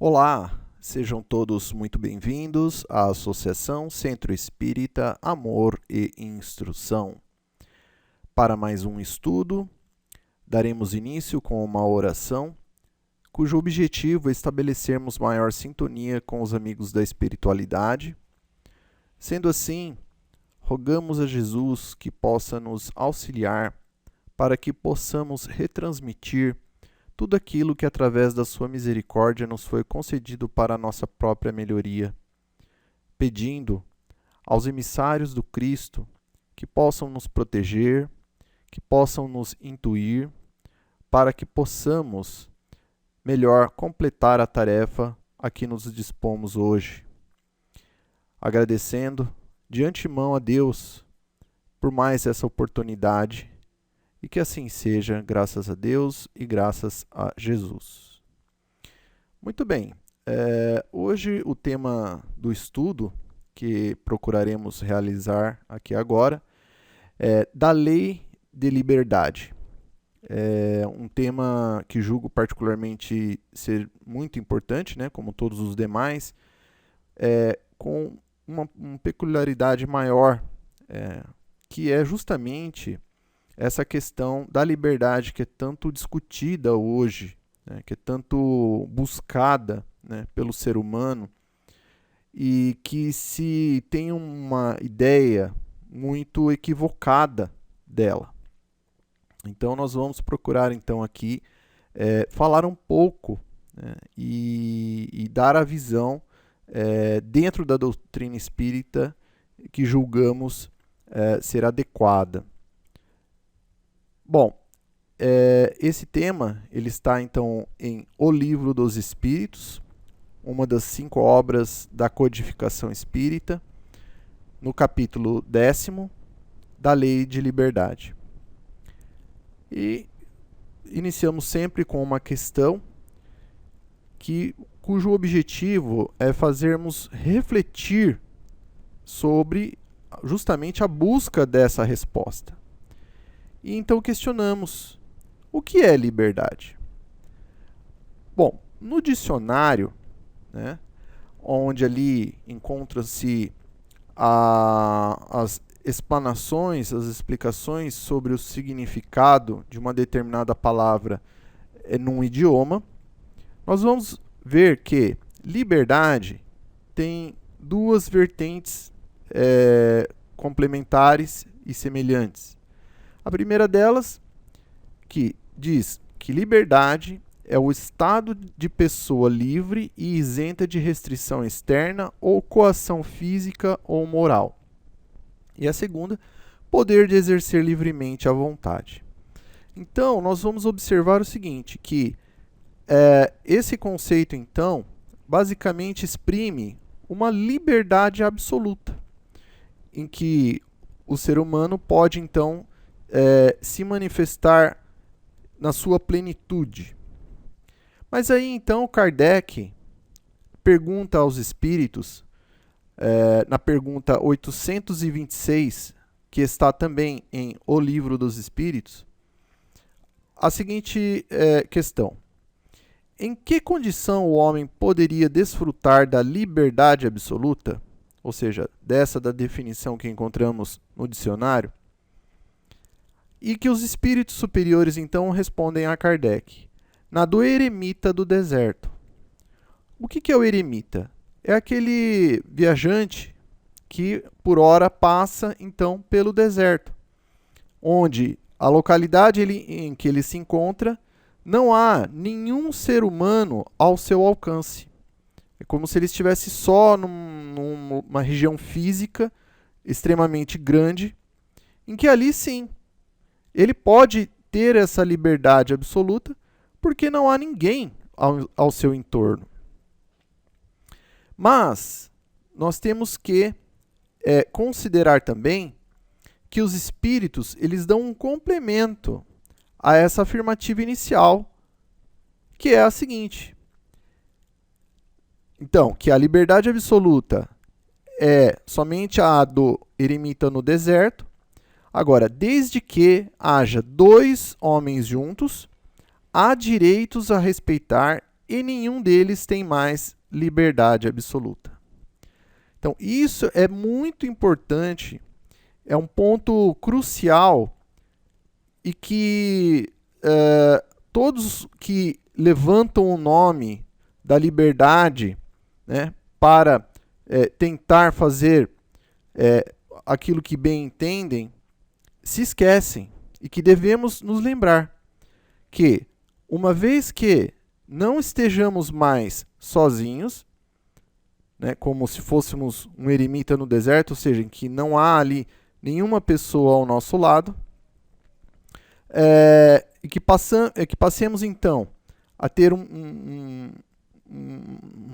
Olá, sejam todos muito bem-vindos à Associação Centro Espírita Amor e Instrução. Para mais um estudo, daremos início com uma oração, cujo objetivo é estabelecermos maior sintonia com os amigos da espiritualidade. Sendo assim, rogamos a Jesus que possa nos auxiliar para que possamos retransmitir tudo aquilo que através da sua misericórdia nos foi concedido para a nossa própria melhoria, pedindo aos emissários do Cristo que possam nos proteger, que possam nos intuir, para que possamos melhor completar a tarefa a que nos dispomos hoje. Agradecendo de antemão a Deus por mais essa oportunidade, e que assim seja, graças a Deus e graças a Jesus. Muito bem, hoje o tema do estudo que procuraremos realizar aqui agora é da lei de liberdade. É um tema que julgo particularmente ser muito importante, né, como todos os demais, com uma peculiaridade maior, que é justamente essa questão da liberdade que é tanto discutida hoje, né, que é tanto buscada, né, pelo ser humano, e que se tem uma ideia muito equivocada dela. Então nós vamos procurar então aqui falar um pouco, né, e dar a visão dentro da doutrina espírita que julgamos ser adequada. Bom, esse tema ele está então em O Livro dos Espíritos, uma das 5 obras da codificação espírita, no capítulo 10º da Lei de Liberdade. E iniciamos sempre com uma questão cujo objetivo é fazermos refletir sobre justamente a busca dessa resposta. E então questionamos, o que é liberdade? Bom, no dicionário, né, onde ali encontram-se as explanações, as explicações sobre o significado de uma determinada palavra num idioma, nós vamos ver que liberdade tem duas vertentes complementares e semelhantes. A primeira delas, que diz que liberdade é o estado de pessoa livre e isenta de restrição externa ou coação física ou moral. E a segunda, poder de exercer livremente a vontade. Então, nós vamos observar o seguinte, que esse conceito, então, basicamente exprime uma liberdade absoluta, em que o ser humano pode, então, se manifestar na sua plenitude. Mas aí então Kardec pergunta aos espíritos, na pergunta 826, que está também em O Livro dos Espíritos, a seguinte questão: em que condição o homem poderia desfrutar da liberdade absoluta? Ou seja, dessa da definição que encontramos no dicionário. E que os espíritos superiores então respondem a Kardec: na do eremita do deserto. O que é o eremita? É aquele viajante que por hora passa então pelo deserto, onde a localidade em que ele se encontra não há nenhum ser humano ao seu alcance. É como se ele estivesse só numa região física extremamente grande, em que ali sim ele pode ter essa liberdade absoluta, porque não há ninguém ao seu entorno. Mas nós temos que considerar também que os espíritos eles dão um complemento a essa afirmativa inicial, que é a seguinte. Então, que a liberdade absoluta é somente a do eremita no deserto. Agora, desde que haja 2 homens juntos, há direitos a respeitar e nenhum deles tem mais liberdade absoluta. Então, isso é muito importante, é um ponto crucial e que todos que levantam o nome da liberdade, né, para tentar fazer aquilo que bem entendem, se esquecem e que devemos nos lembrar que, uma vez que não estejamos mais sozinhos, né, como se fôssemos um eremita no deserto, ou seja, em que não há ali nenhuma pessoa ao nosso lado, e que passemos então a ter um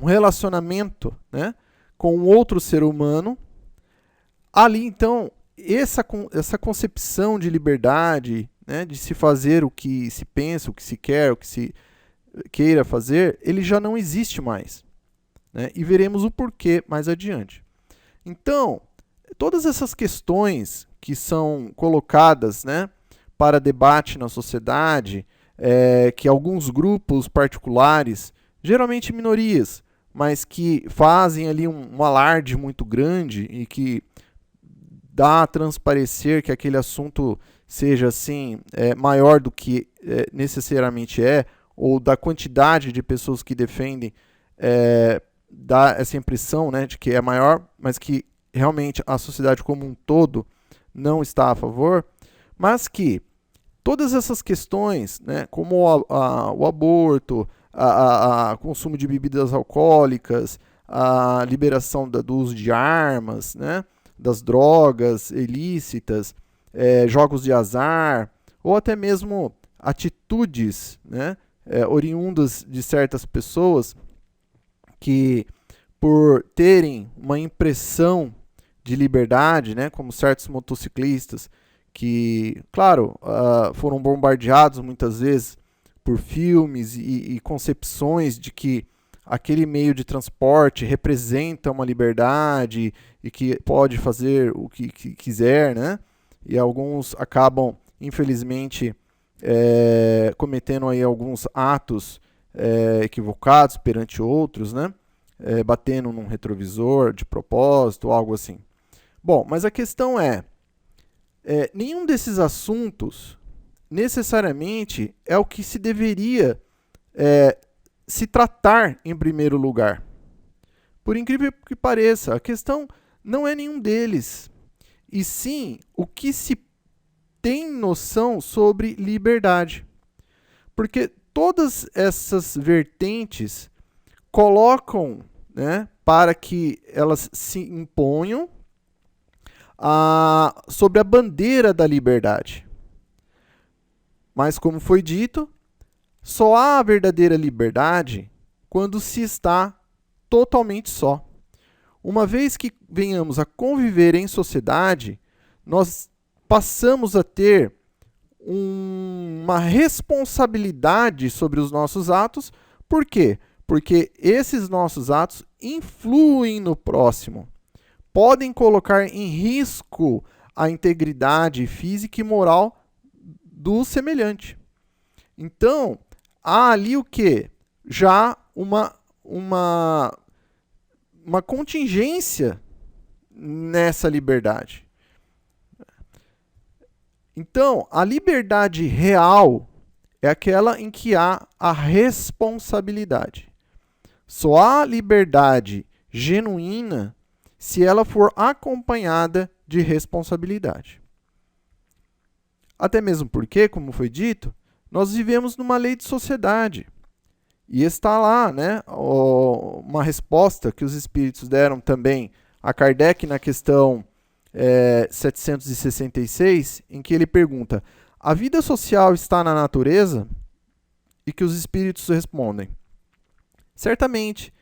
relacionamento, né, com outro ser humano. Ali então, essa concepção de liberdade, né, de se fazer o que se pensa, o que se quer, o que se queira fazer, ele já não existe mais, né? E veremos o porquê mais adiante. Então, todas essas questões que são colocadas, né, para debate na sociedade, que alguns grupos particulares, geralmente minorias, mas que fazem ali um alarde muito grande e que dá a transparecer que aquele assunto seja assim maior do que necessariamente ou da quantidade de pessoas que defendem, dá essa impressão, né, de que é maior, mas que realmente a sociedade como um todo não está a favor, mas que todas essas questões, né, como o aborto, o consumo de bebidas alcoólicas, a liberação do uso de armas, né, das drogas ilícitas, jogos de azar, ou até mesmo atitudes, né, oriundas de certas pessoas que, por terem uma impressão de liberdade, né, como certos motociclistas que, claro, foram bombardeados muitas vezes por filmes e concepções de que aquele meio de transporte representa uma liberdade e que pode fazer o que quiser, né? E alguns acabam, infelizmente, cometendo aí alguns atos equivocados perante outros, né? Batendo num retrovisor de propósito, algo assim. Bom, mas a questão nenhum desses assuntos necessariamente é o que se deveria se tratar em primeiro lugar. Por incrível que pareça, a questão não é nenhum deles, e sim o que se tem noção sobre liberdade. Porque todas essas vertentes colocam, né, para que elas se imponham sobre a bandeira da liberdade. Mas, como foi dito, só há a verdadeira liberdade quando se está totalmente só. Uma vez que venhamos a conviver em sociedade, nós passamos a ter uma responsabilidade sobre os nossos atos. Por quê? Porque esses nossos atos influem no próximo. Podem colocar em risco a integridade física e moral do semelhante. Então, há ali o quê? Já uma contingência nessa liberdade. Então, a liberdade real é aquela em que há a responsabilidade. Só há liberdade genuína se ela for acompanhada de responsabilidade. Até mesmo porque, como foi dito, nós vivemos numa lei de sociedade. E está lá, né, uma resposta que os espíritos deram também a Kardec na questão 766, em que ele pergunta: a vida social está na natureza? E que os espíritos respondem: certamente,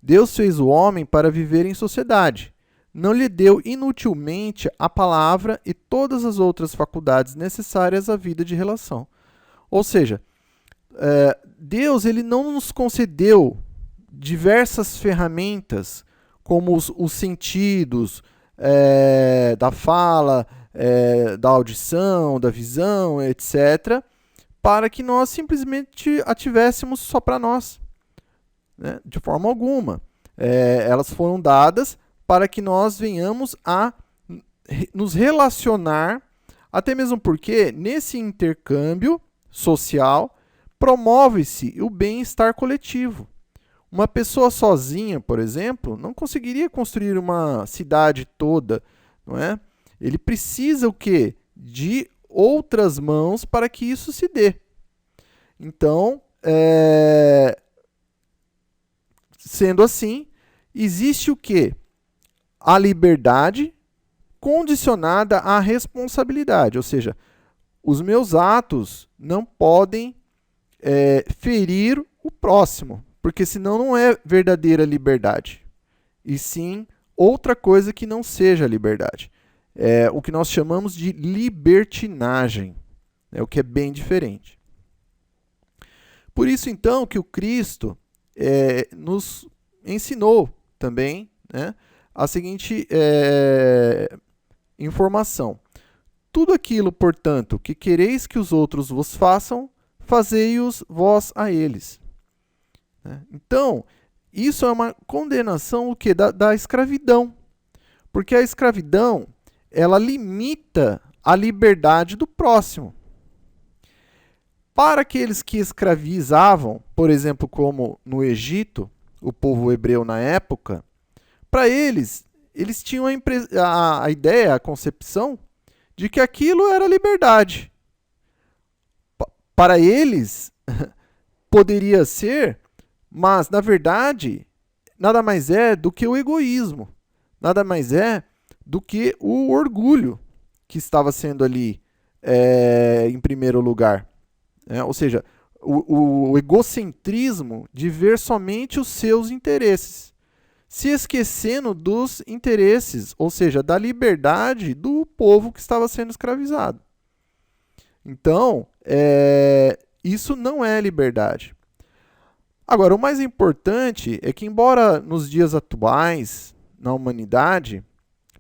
Deus fez o homem para viver em sociedade. Não lhe deu inutilmente a palavra e todas as outras faculdades necessárias à vida de relação. Ou seja, Deus ele não nos concedeu diversas ferramentas, como os sentidos da fala, da audição, da visão, etc., para que nós simplesmente a tivéssemos só para nós. né? De forma alguma. Elas foram dadas para que nós venhamos a nos relacionar, até mesmo porque nesse intercâmbio social promove-se o bem-estar coletivo. Uma pessoa sozinha, por exemplo, não conseguiria construir uma cidade toda, não é? Ele precisa o quê? De outras mãos para que isso se dê. Então, sendo assim, existe o quê? A liberdade condicionada à responsabilidade, ou seja, os meus atos não podem ferir o próximo, porque senão não é verdadeira liberdade, e sim outra coisa que não seja liberdade. É o que nós chamamos de libertinagem, o que é bem diferente. Por isso, então, que o Cristo nos ensinou também, né, a seguinte informação. Tudo aquilo, portanto, que quereis que os outros vos façam, fazei-os vós a eles. Então, isso é uma condenação o quê? Da escravidão. Porque a escravidão, ela limita a liberdade do próximo. Para aqueles que escravizavam, por exemplo, como no Egito, o povo hebreu na época, para eles tinham a ideia, a concepção de que aquilo era liberdade. Para eles, poderia ser, mas, na verdade, nada mais é do que o egoísmo. Nada mais é do que o orgulho que estava sendo ali em primeiro lugar. Ou seja, o egocentrismo de ver somente os seus interesses, se esquecendo dos interesses, ou seja, da liberdade do povo que estava sendo escravizado. Então, isso não é liberdade. Agora, o mais importante é que, embora nos dias atuais, na humanidade,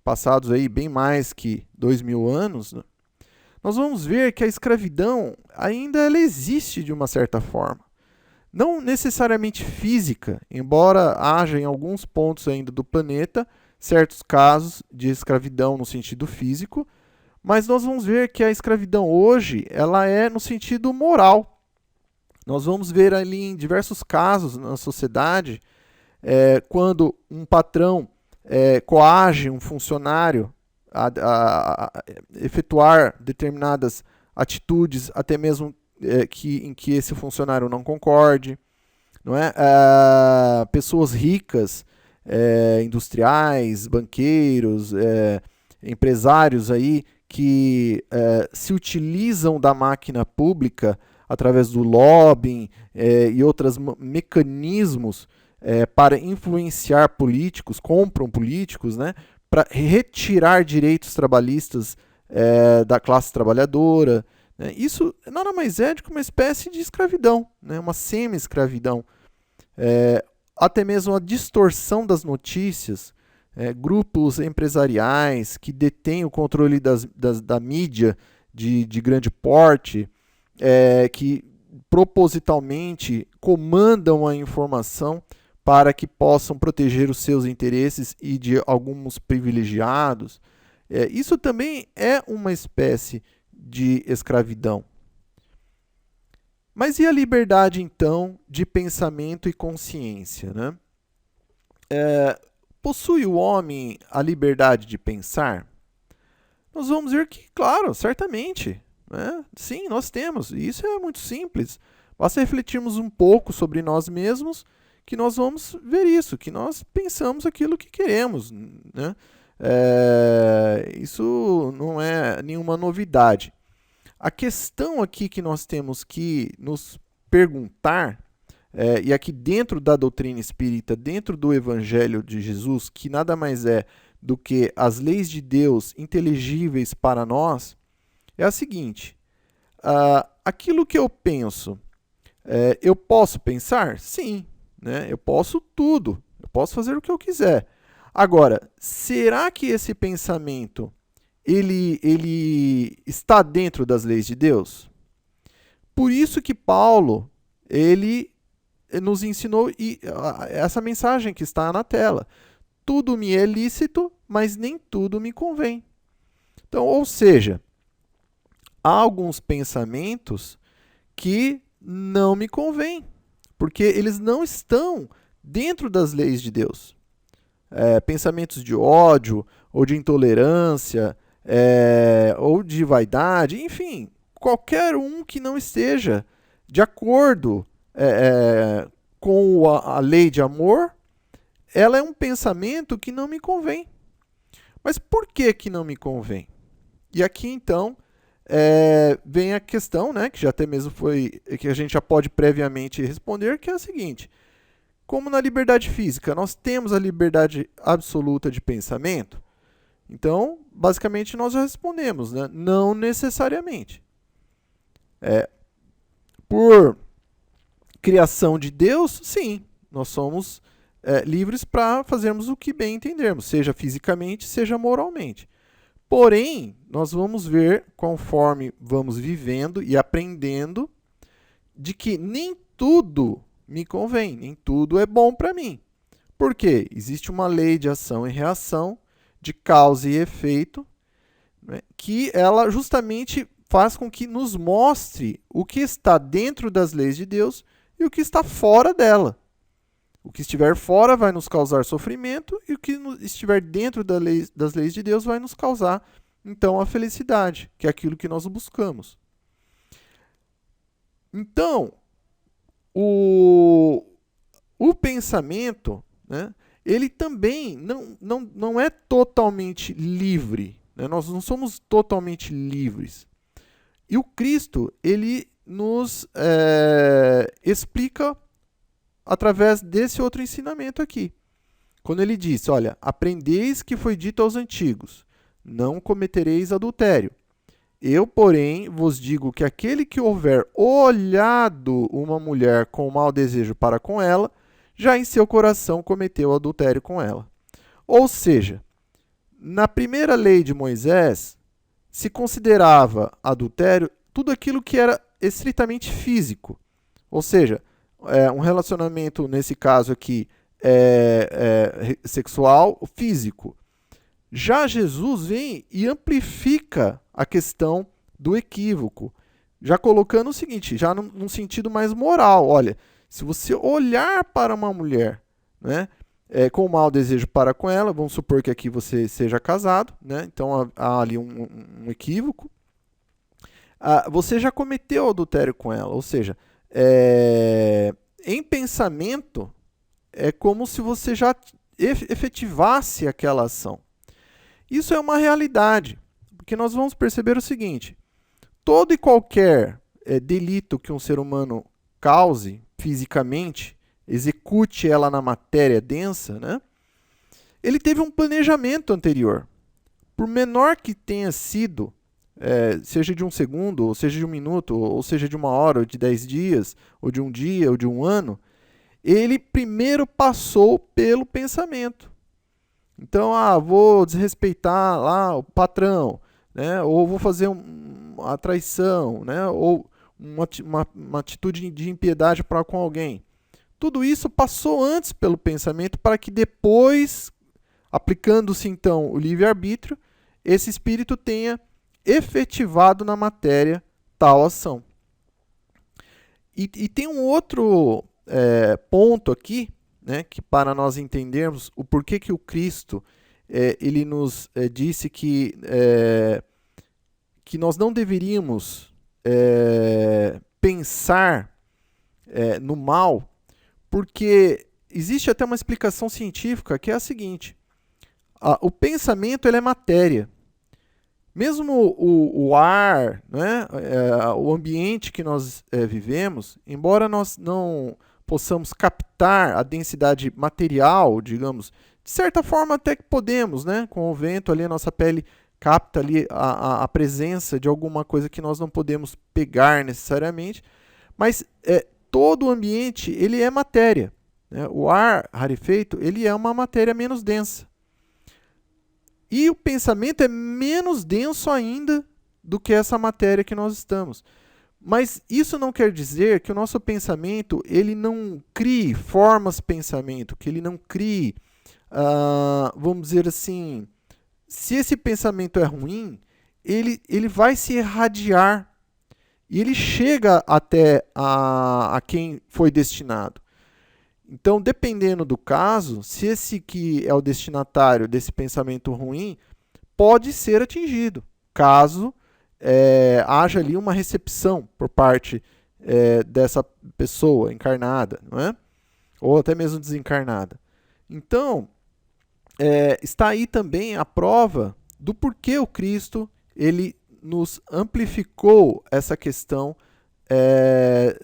passados aí bem mais que 2000 anos, nós vamos ver que a escravidão ainda ela existe de uma certa forma. Não necessariamente física, embora haja em alguns pontos ainda do planeta certos casos de escravidão no sentido físico, mas nós vamos ver que a escravidão hoje ela é no sentido moral. Nós vamos ver ali em diversos casos na sociedade, quando um patrão coage um funcionário a efetuar determinadas atitudes, até mesmo em que esse funcionário não concorde, não é? Pessoas ricas, industriais, banqueiros, empresários aí que se utilizam da máquina pública através do lobbying e outros mecanismos para influenciar políticos, compram políticos, né, para retirar direitos trabalhistas da classe trabalhadora. Né. Isso nada mais é do que uma espécie de escravidão, né, uma semi-escravidão. Até mesmo a distorção das notícias, grupos empresariais que detêm o controle da mídia de grande porte, que propositalmente comandam a informação para que possam proteger os seus interesses e de alguns privilegiados. Isso também é uma espécie de escravidão. Mas e a liberdade, então, de pensamento e consciência, né? Possui o homem a liberdade de pensar? Nós vamos ver que, claro, certamente. Né? Sim, nós temos. E isso é muito simples. Basta refletirmos um pouco sobre nós mesmos que nós vamos ver isso, que nós pensamos aquilo que queremos. Né? Isso não é nenhuma novidade. A questão aqui que nós temos que nos perguntar, e aqui dentro da doutrina espírita, dentro do Evangelho de Jesus, que nada mais é do que as leis de Deus inteligíveis para nós, é a seguinte: aquilo que eu penso, eu posso pensar? Sim, né? Eu posso tudo, eu posso fazer o que eu quiser. Agora, será que esse pensamento ele está dentro das leis de Deus? Por isso que Paulo ele nos ensinou essa mensagem que está na tela. Tudo me é lícito, mas nem tudo me convém. Então, ou seja, há alguns pensamentos que não me convêm, porque eles não estão dentro das leis de Deus. Pensamentos de ódio, ou de intolerância, ou de vaidade, enfim, qualquer um que não esteja de acordo com a lei de amor, ela é um pensamento que não me convém. Mas por que não me convém? E aqui, então, vem a questão, né, que já até mesmo que a gente já pode previamente responder, que é a seguinte: como na liberdade física nós temos a liberdade absoluta de pensamento, então, basicamente, nós já respondemos, né? Não necessariamente. Por criação de Deus, sim, nós somos livres para fazermos o que bem entendermos, seja fisicamente, seja moralmente. Porém, nós vamos ver, conforme vamos vivendo e aprendendo, de que nem tudo me convém, nem tudo é bom para mim. Por quê? Existe uma lei de ação e reação, de causa e efeito, né, que ela justamente faz com que nos mostre o que está dentro das leis de Deus e o que está fora dela. O que estiver fora vai nos causar sofrimento e o que estiver dentro das leis de Deus vai nos causar, então, a felicidade, que é aquilo que nós buscamos. Então, o pensamento, né, ele também não é totalmente livre. Né? Nós não somos totalmente livres. E o Cristo, ele nos explica através desse outro ensinamento aqui. Quando ele diz, olha, aprendeis que foi dito aos antigos, não cometereis adultério. Eu, porém, vos digo que aquele que houver olhado uma mulher com mau desejo para com ela, já em seu coração cometeu adultério com ela. Ou seja, na primeira lei de Moisés, se considerava adultério tudo aquilo que era estritamente físico. Ou seja, um relacionamento, nesse caso aqui, sexual, físico. Já Jesus vem e amplifica a questão do equívoco, já colocando o seguinte, já num sentido mais moral. Olha, se você olhar para uma mulher, né, com mau desejo para com ela, vamos supor que aqui você seja casado, né, então há ali um equívoco, você já cometeu adultério com ela, ou seja, em pensamento, é como se você já efetivasse aquela ação. Isso é uma realidade, porque nós vamos perceber o seguinte: todo e qualquer delito que um ser humano cause fisicamente, execute ela na matéria densa, né, ele teve um planejamento anterior. Por menor que tenha sido, seja de um segundo, ou seja de um minuto, ou seja de uma hora, ou de 10 dias, ou de um dia, ou de um ano, ele primeiro passou pelo pensamento. Então, vou desrespeitar lá o patrão, né? Ou vou fazer uma traição, né? Ou uma atitude de impiedade para com alguém. Tudo isso passou antes pelo pensamento para que depois, aplicando-se então o livre-arbítrio, esse espírito tenha efetivado na matéria tal ação. E tem um outro ponto aqui, né, que para nós entendermos o porquê que o Cristo ele nos disse que nós não deveríamos pensar no mal, porque existe até uma explicação científica que é a seguinte: o pensamento ele é matéria. Mesmo o ar, né, o ambiente que nós vivemos, embora nós não possamos captar a densidade material, digamos, de certa forma até que podemos, né? Com o vento ali, a nossa pele capta ali a presença de alguma coisa que nós não podemos pegar necessariamente, mas todo o ambiente ele é matéria. Né? O ar rarefeito ele é uma matéria menos densa. E o pensamento é menos denso ainda do que essa matéria que nós estamos. Mas isso não quer dizer que o nosso pensamento ele não crie formas de pensamento, que ele não crie, vamos dizer assim, se esse pensamento é ruim, ele vai se irradiar e ele chega até a quem foi destinado. Então, dependendo do caso, se esse que é o destinatário desse pensamento ruim, pode ser atingido, caso haja ali uma recepção por parte dessa pessoa encarnada, não é? Ou até mesmo desencarnada. Então, está aí também a prova do porquê o Cristo ele nos amplificou essa questão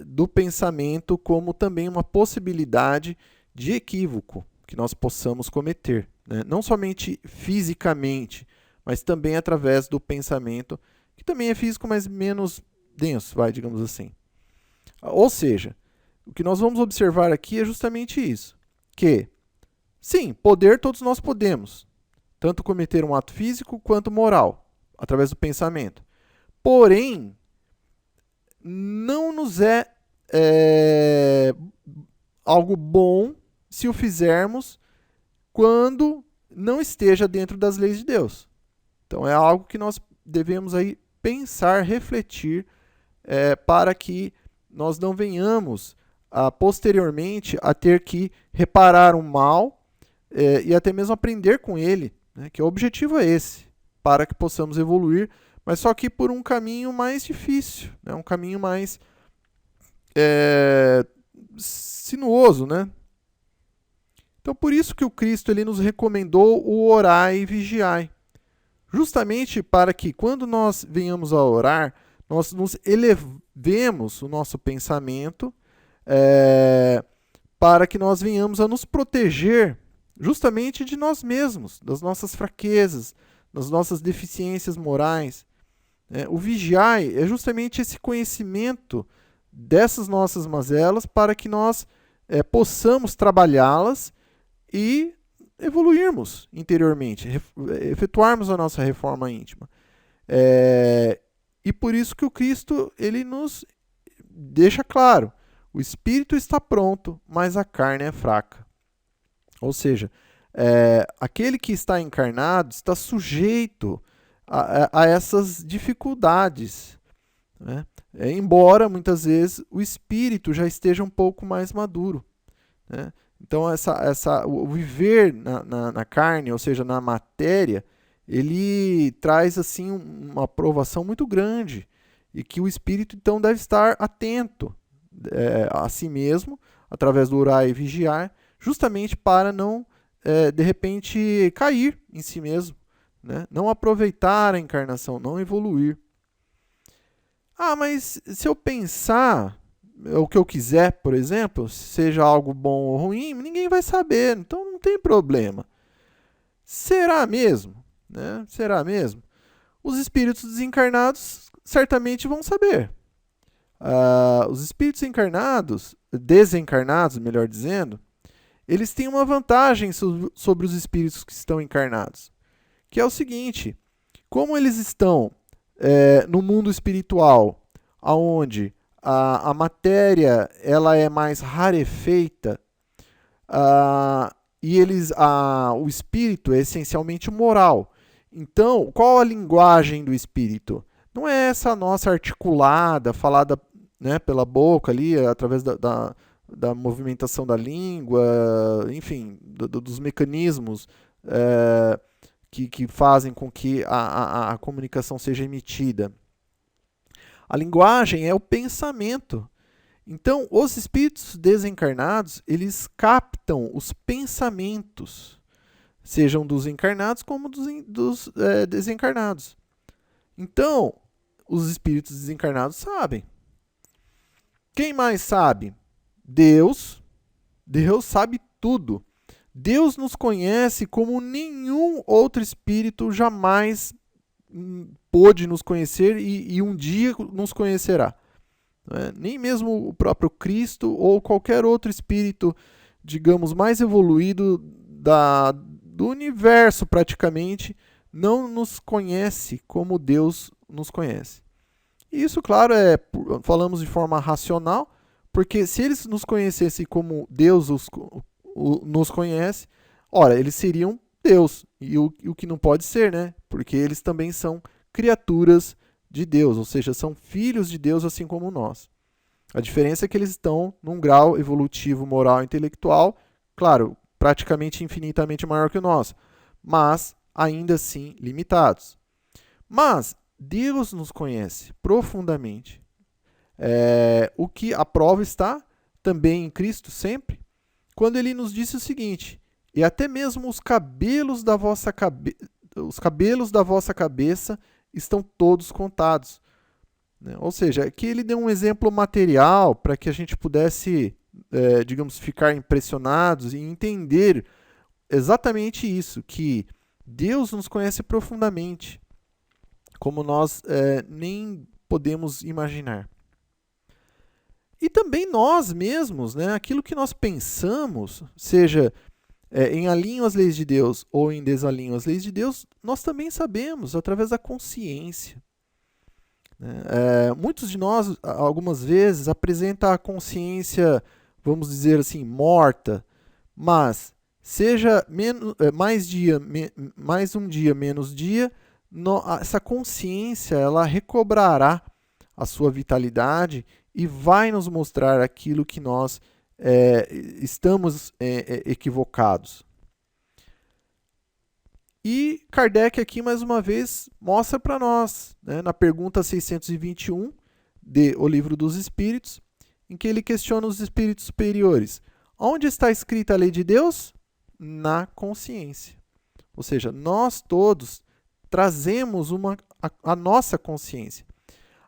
do pensamento como também uma possibilidade de equívoco que nós possamos cometer, né? Não somente fisicamente, mas também através do pensamento, que também é físico, mas menos denso, digamos assim. Ou seja, o que nós vamos observar aqui é justamente isso, que, sim, poder todos nós podemos, tanto cometer um ato físico quanto moral, através do pensamento. Porém, não nos é algo bom se o fizermos quando não esteja dentro das leis de Deus. Então é algo que nós devemos aí pensar, refletir, para que nós não venhamos posteriormente a ter que reparar um mal e até mesmo aprender com ele, né, que o objetivo é esse, para que possamos evoluir, mas só que por um caminho mais difícil, né, um caminho mais sinuoso, né? Então, por isso que o Cristo ele nos recomendou o orai e vigiai. Justamente para que, quando nós venhamos a orar, nós nos elevemos o nosso pensamento para que nós venhamos a nos proteger justamente de nós mesmos, das nossas fraquezas, das nossas deficiências morais. O vigiai é justamente esse conhecimento dessas nossas mazelas para que nós possamos trabalhá-las e evoluirmos interiormente, efetuarmos a nossa reforma íntima. E por isso que o Cristo ele nos deixa claro, o espírito está pronto, mas a carne é fraca. Ou seja, aquele que está encarnado está sujeito a essas dificuldades, né? Embora muitas vezes o espírito já esteja um pouco mais maduro, né? Então o viver na carne, ou seja, na matéria, ele traz assim uma provação muito grande e que o espírito então deve estar atento a si mesmo, através do orar e vigiar, justamente para não de repente cair em si mesmo, né? Não aproveitar a encarnação, não evoluir. Mas se eu pensar o que eu quiser, por exemplo, seja algo bom ou ruim, ninguém vai saber, então não tem problema. Será mesmo? Né? Será mesmo? Os espíritos desencarnados certamente vão saber. Os espíritos desencarnados, melhor dizendo, eles têm uma vantagem sobre os espíritos que estão encarnados, que é o seguinte: como eles estão no mundo espiritual, onde a matéria ela é mais rarefeita, e o espírito é essencialmente moral. Então, qual a linguagem do espírito? Não é essa nossa articulada, falada, né, pela boca ali, através da movimentação da língua, enfim, dos mecanismos que fazem com que a comunicação seja emitida. A linguagem é o pensamento. Então, os espíritos desencarnados, eles captam os pensamentos, sejam dos encarnados como dos desencarnados. Então, os espíritos desencarnados sabem. Quem mais sabe? Deus. Deus sabe tudo. Deus nos conhece como nenhum outro espírito jamais pôde nos conhecer e um dia nos conhecerá. Nem mesmo o próprio Cristo ou qualquer outro espírito, digamos, mais evoluído do universo praticamente, não nos conhece como Deus nos conhece. E isso, claro, falamos de forma racional, porque se eles nos conhecessem como Deus nos conhece, ora, eles seriam Deus, e o que não pode ser, né? Porque eles também são criaturas de Deus, ou seja, são filhos de Deus assim como nós. A diferença é que eles estão num grau evolutivo, moral e intelectual, claro, praticamente infinitamente maior que o nosso, mas ainda assim limitados. Mas Deus nos conhece profundamente. O que a prova está também em Cristo sempre, quando ele nos disse o seguinte: e até mesmo os cabelos da vossa cabeça estão todos contados. Né? Ou seja, aqui ele deu um exemplo material para que a gente pudesse, digamos, ficar impressionados e entender exatamente isso, que Deus nos conhece profundamente, como nós nem podemos imaginar. E também nós mesmos, né, aquilo que nós pensamos, seja em alinho às leis de Deus ou em desalinho às leis de Deus, nós também sabemos, através da consciência. Muitos de nós, algumas vezes, apresentam a consciência, vamos dizer assim, morta, mas seja mais um dia, menos dia, essa consciência ela recobrará a sua vitalidade e vai nos mostrar aquilo que nós estamos equivocados. E Kardec aqui, mais uma vez, mostra para nós, né, na pergunta 621 de O Livro dos Espíritos, em que ele questiona os espíritos superiores. Onde está escrita a lei de Deus? Na consciência. Ou seja, nós todos trazemos a nossa consciência.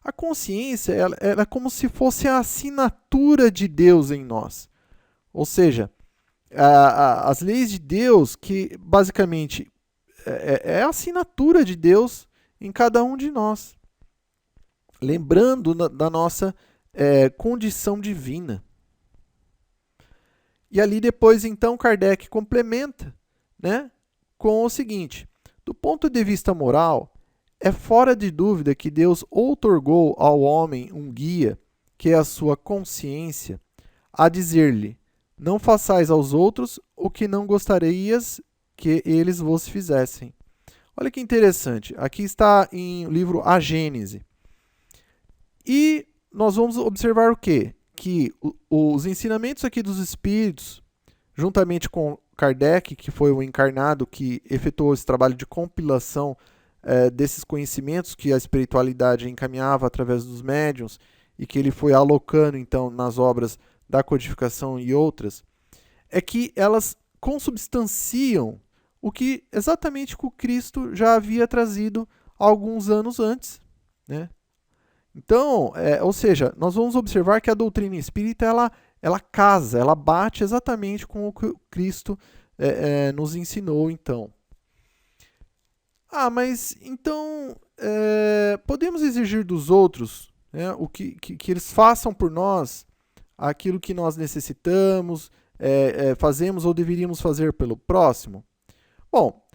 A consciência ela é como se fosse a assinatura de Deus em nós. Ou seja, as leis de Deus, que basicamente é a assinatura de Deus em cada um de nós. Lembrando da nossa condição divina. E ali depois, então, Kardec complementa, né, com o seguinte: do ponto de vista moral, é fora de dúvida que Deus outorgou ao homem um guia, que é a sua consciência, a dizer-lhe: não façais aos outros o que não gostarias que eles vos fizessem. Olha que interessante, aqui está em o livro A Gênese. E nós vamos observar o quê? Que os ensinamentos aqui dos espíritos, juntamente com Kardec, que foi o encarnado que efetuou esse trabalho de compilação desses conhecimentos que a espiritualidade encaminhava através dos médiuns e que ele foi alocando então nas obras da codificação e outras, é que elas consubstanciam exatamente o que o Cristo já havia trazido alguns anos antes, né? Então, ou seja, nós vamos observar que a doutrina espírita ela casa, ela bate exatamente com o que o Cristo nos ensinou, então. Mas então podemos exigir dos outros, né, que eles façam por nós aquilo que nós necessitamos, fazemos ou deveríamos fazer pelo próximo? Bom,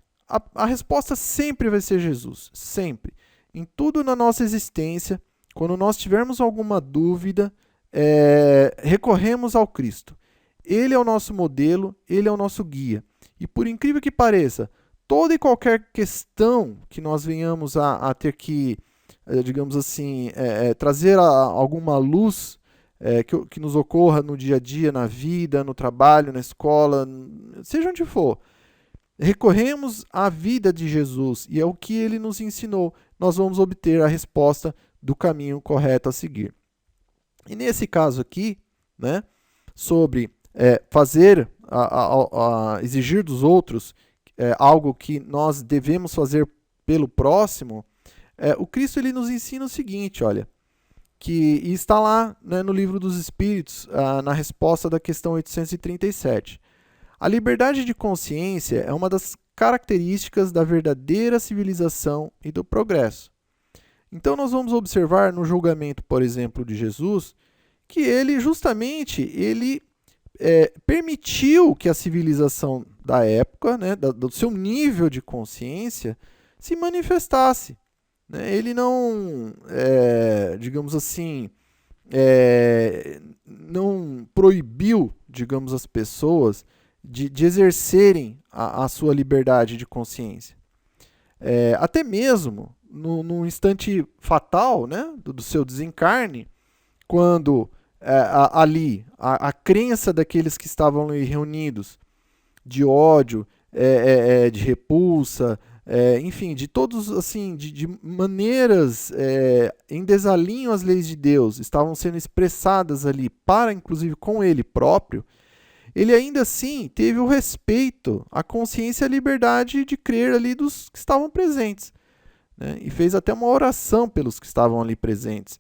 a resposta sempre vai ser Jesus, sempre. Em tudo na nossa existência, quando nós tivermos alguma dúvida, recorremos ao Cristo. Ele é o nosso modelo, ele é o nosso guia. E por incrível que pareça, toda e qualquer questão que nós venhamos a ter que, digamos assim, trazer alguma luz que nos ocorra no dia a dia, na vida, no trabalho, na escola, seja onde for, recorremos à vida de Jesus e é o que ele nos ensinou. Nós vamos obter a resposta do caminho correto a seguir. E nesse caso aqui, né, sobre fazer, exigir dos outros algo que nós devemos fazer pelo próximo, o Cristo ele nos ensina o seguinte, olha, que está lá, né, no Livro dos Espíritos, na resposta da questão 837. A liberdade de consciência é uma das características da verdadeira civilização e do progresso. Então nós vamos observar no julgamento, por exemplo, de Jesus, que ele justamente permitiu que a civilização da época, né, do seu nível de consciência, se manifestasse. né? Ele não, digamos assim, não proibiu, digamos, as pessoas de exercerem a sua liberdade de consciência. Até mesmo no instante fatal, né, do seu desencarne, quando ali a crença daqueles que estavam ali reunidos de ódio, de repulsa, enfim, de todos, assim, de maneiras em desalinho às leis de Deus, estavam sendo expressadas ali para, inclusive, com ele próprio, ele ainda assim teve o respeito, a consciência e a liberdade de crer ali dos que estavam presentes, né? E fez até uma oração pelos que estavam ali presentes,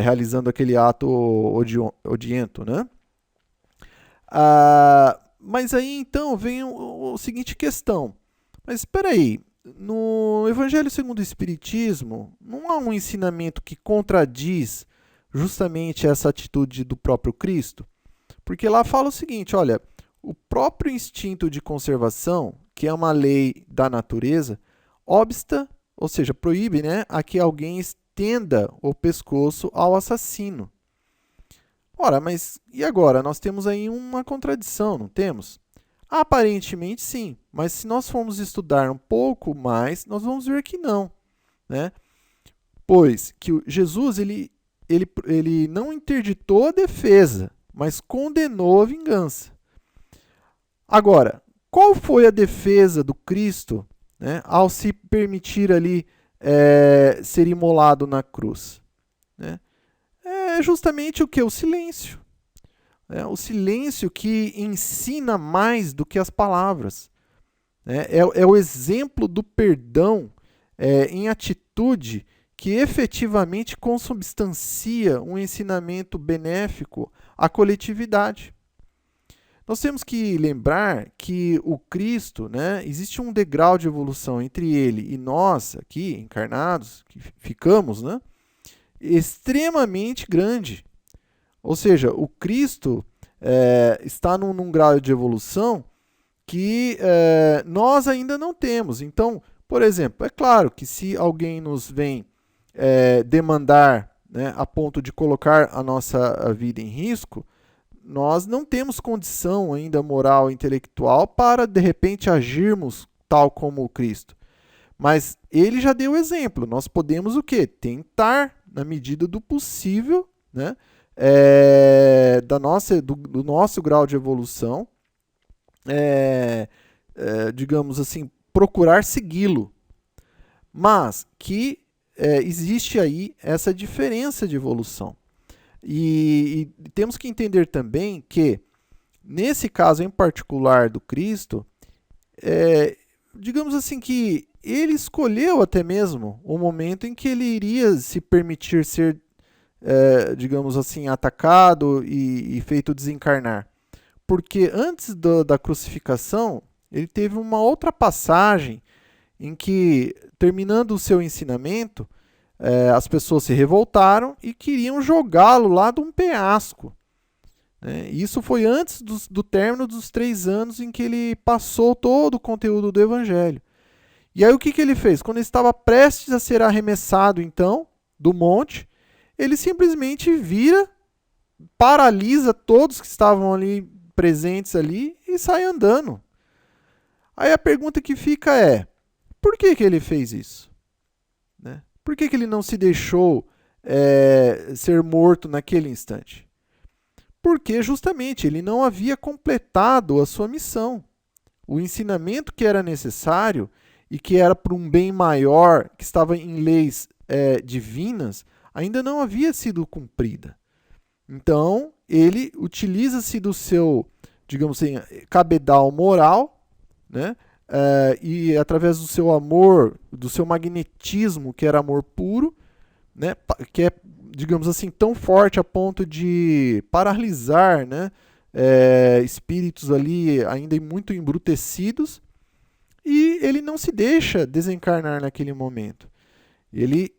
realizando aquele ato odiento, né? Mas aí então vem o seguinte questão. Mas espera aí, no Evangelho segundo o Espiritismo, não há um ensinamento que contradiz justamente essa atitude do próprio Cristo? Porque lá fala o seguinte, olha, o próprio instinto de conservação, que é uma lei da natureza, obsta, ou seja, proíbe, né, a que alguém estenda o pescoço ao assassino. Ora, mas e agora? Nós temos aí uma contradição, não temos? Aparentemente sim, mas se nós formos estudar um pouco mais, nós vamos ver que não, né? Pois que Jesus ele não interditou a defesa, mas condenou a vingança. Agora, qual foi a defesa do Cristo, né, ao se permitir ali ser imolado na cruz? Né? É justamente o que? O silêncio. O silêncio que ensina mais do que as palavras. É o exemplo do perdão em atitude que efetivamente consubstancia um ensinamento benéfico à coletividade. Nós temos que lembrar que o Cristo, né, existe um degrau de evolução entre ele e nós, aqui, encarnados, que ficamos, né, extremamente grande. Ou seja, o Cristo está num grau de evolução que nós ainda não temos. Então, por exemplo, é claro que se alguém nos vem demandar, né, a ponto de colocar a nossa vida em risco, nós não temos condição ainda moral e intelectual para, de repente, agirmos tal como o Cristo. Mas ele já deu exemplo. Nós podemos o quê? Tentar, na medida do possível, né, do nosso grau de evolução, digamos assim, procurar segui-lo. Mas que existe aí essa diferença de evolução. E temos que entender também que, nesse caso em particular do Cristo, digamos assim que ele escolheu até mesmo o momento em que ele iria se permitir ser, digamos assim, atacado e feito desencarnar. Porque antes da crucificação, ele teve uma outra passagem em que, terminando o seu ensinamento, as pessoas se revoltaram e queriam jogá-lo lá de um penhasco. Isso foi antes do término dos 3 anos em que ele passou todo o conteúdo do Evangelho. E aí o que ele fez? Quando ele estava prestes a ser arremessado, então, do monte, ele simplesmente vira, paralisa todos que estavam ali presentes ali e sai andando. Aí a pergunta que fica é, por que ele fez isso? Né? Por que ele não se deixou ser morto naquele instante? Porque justamente ele não havia completado a sua missão. O ensinamento que era necessário e que era para um bem maior, que estava em leis divinas, ainda não havia sido cumprida. Então, ele utiliza-se do seu, digamos assim, cabedal moral, né? E através do seu amor, do seu magnetismo, que era amor puro, né? Que é, digamos assim, tão forte a ponto de paralisar, né? Espíritos ali ainda muito embrutecidos, e ele não se deixa desencarnar naquele momento. Ele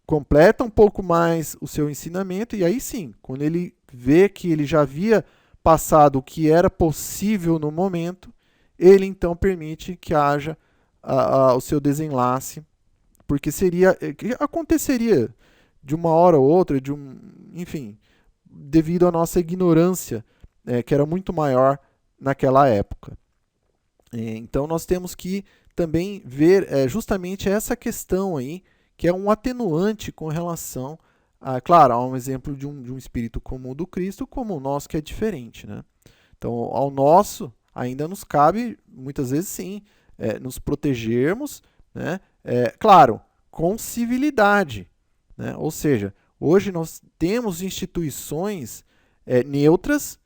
completa um pouco mais o seu ensinamento, e aí sim, quando ele vê que ele já havia passado o que era possível no momento, ele então permite que haja o seu desenlace porque que aconteceria de uma hora ou outra, enfim, devido à nossa ignorância, que era muito maior naquela época. Então nós temos que também ver justamente essa questão aí, que é um atenuante com relação claro, há um exemplo de um espírito comum do Cristo, como o nosso, que é diferente, né? Então, ao nosso, ainda nos cabe, muitas vezes sim, nos protegermos, né? Claro, com civilidade, né? Ou seja, hoje nós temos instituições neutras,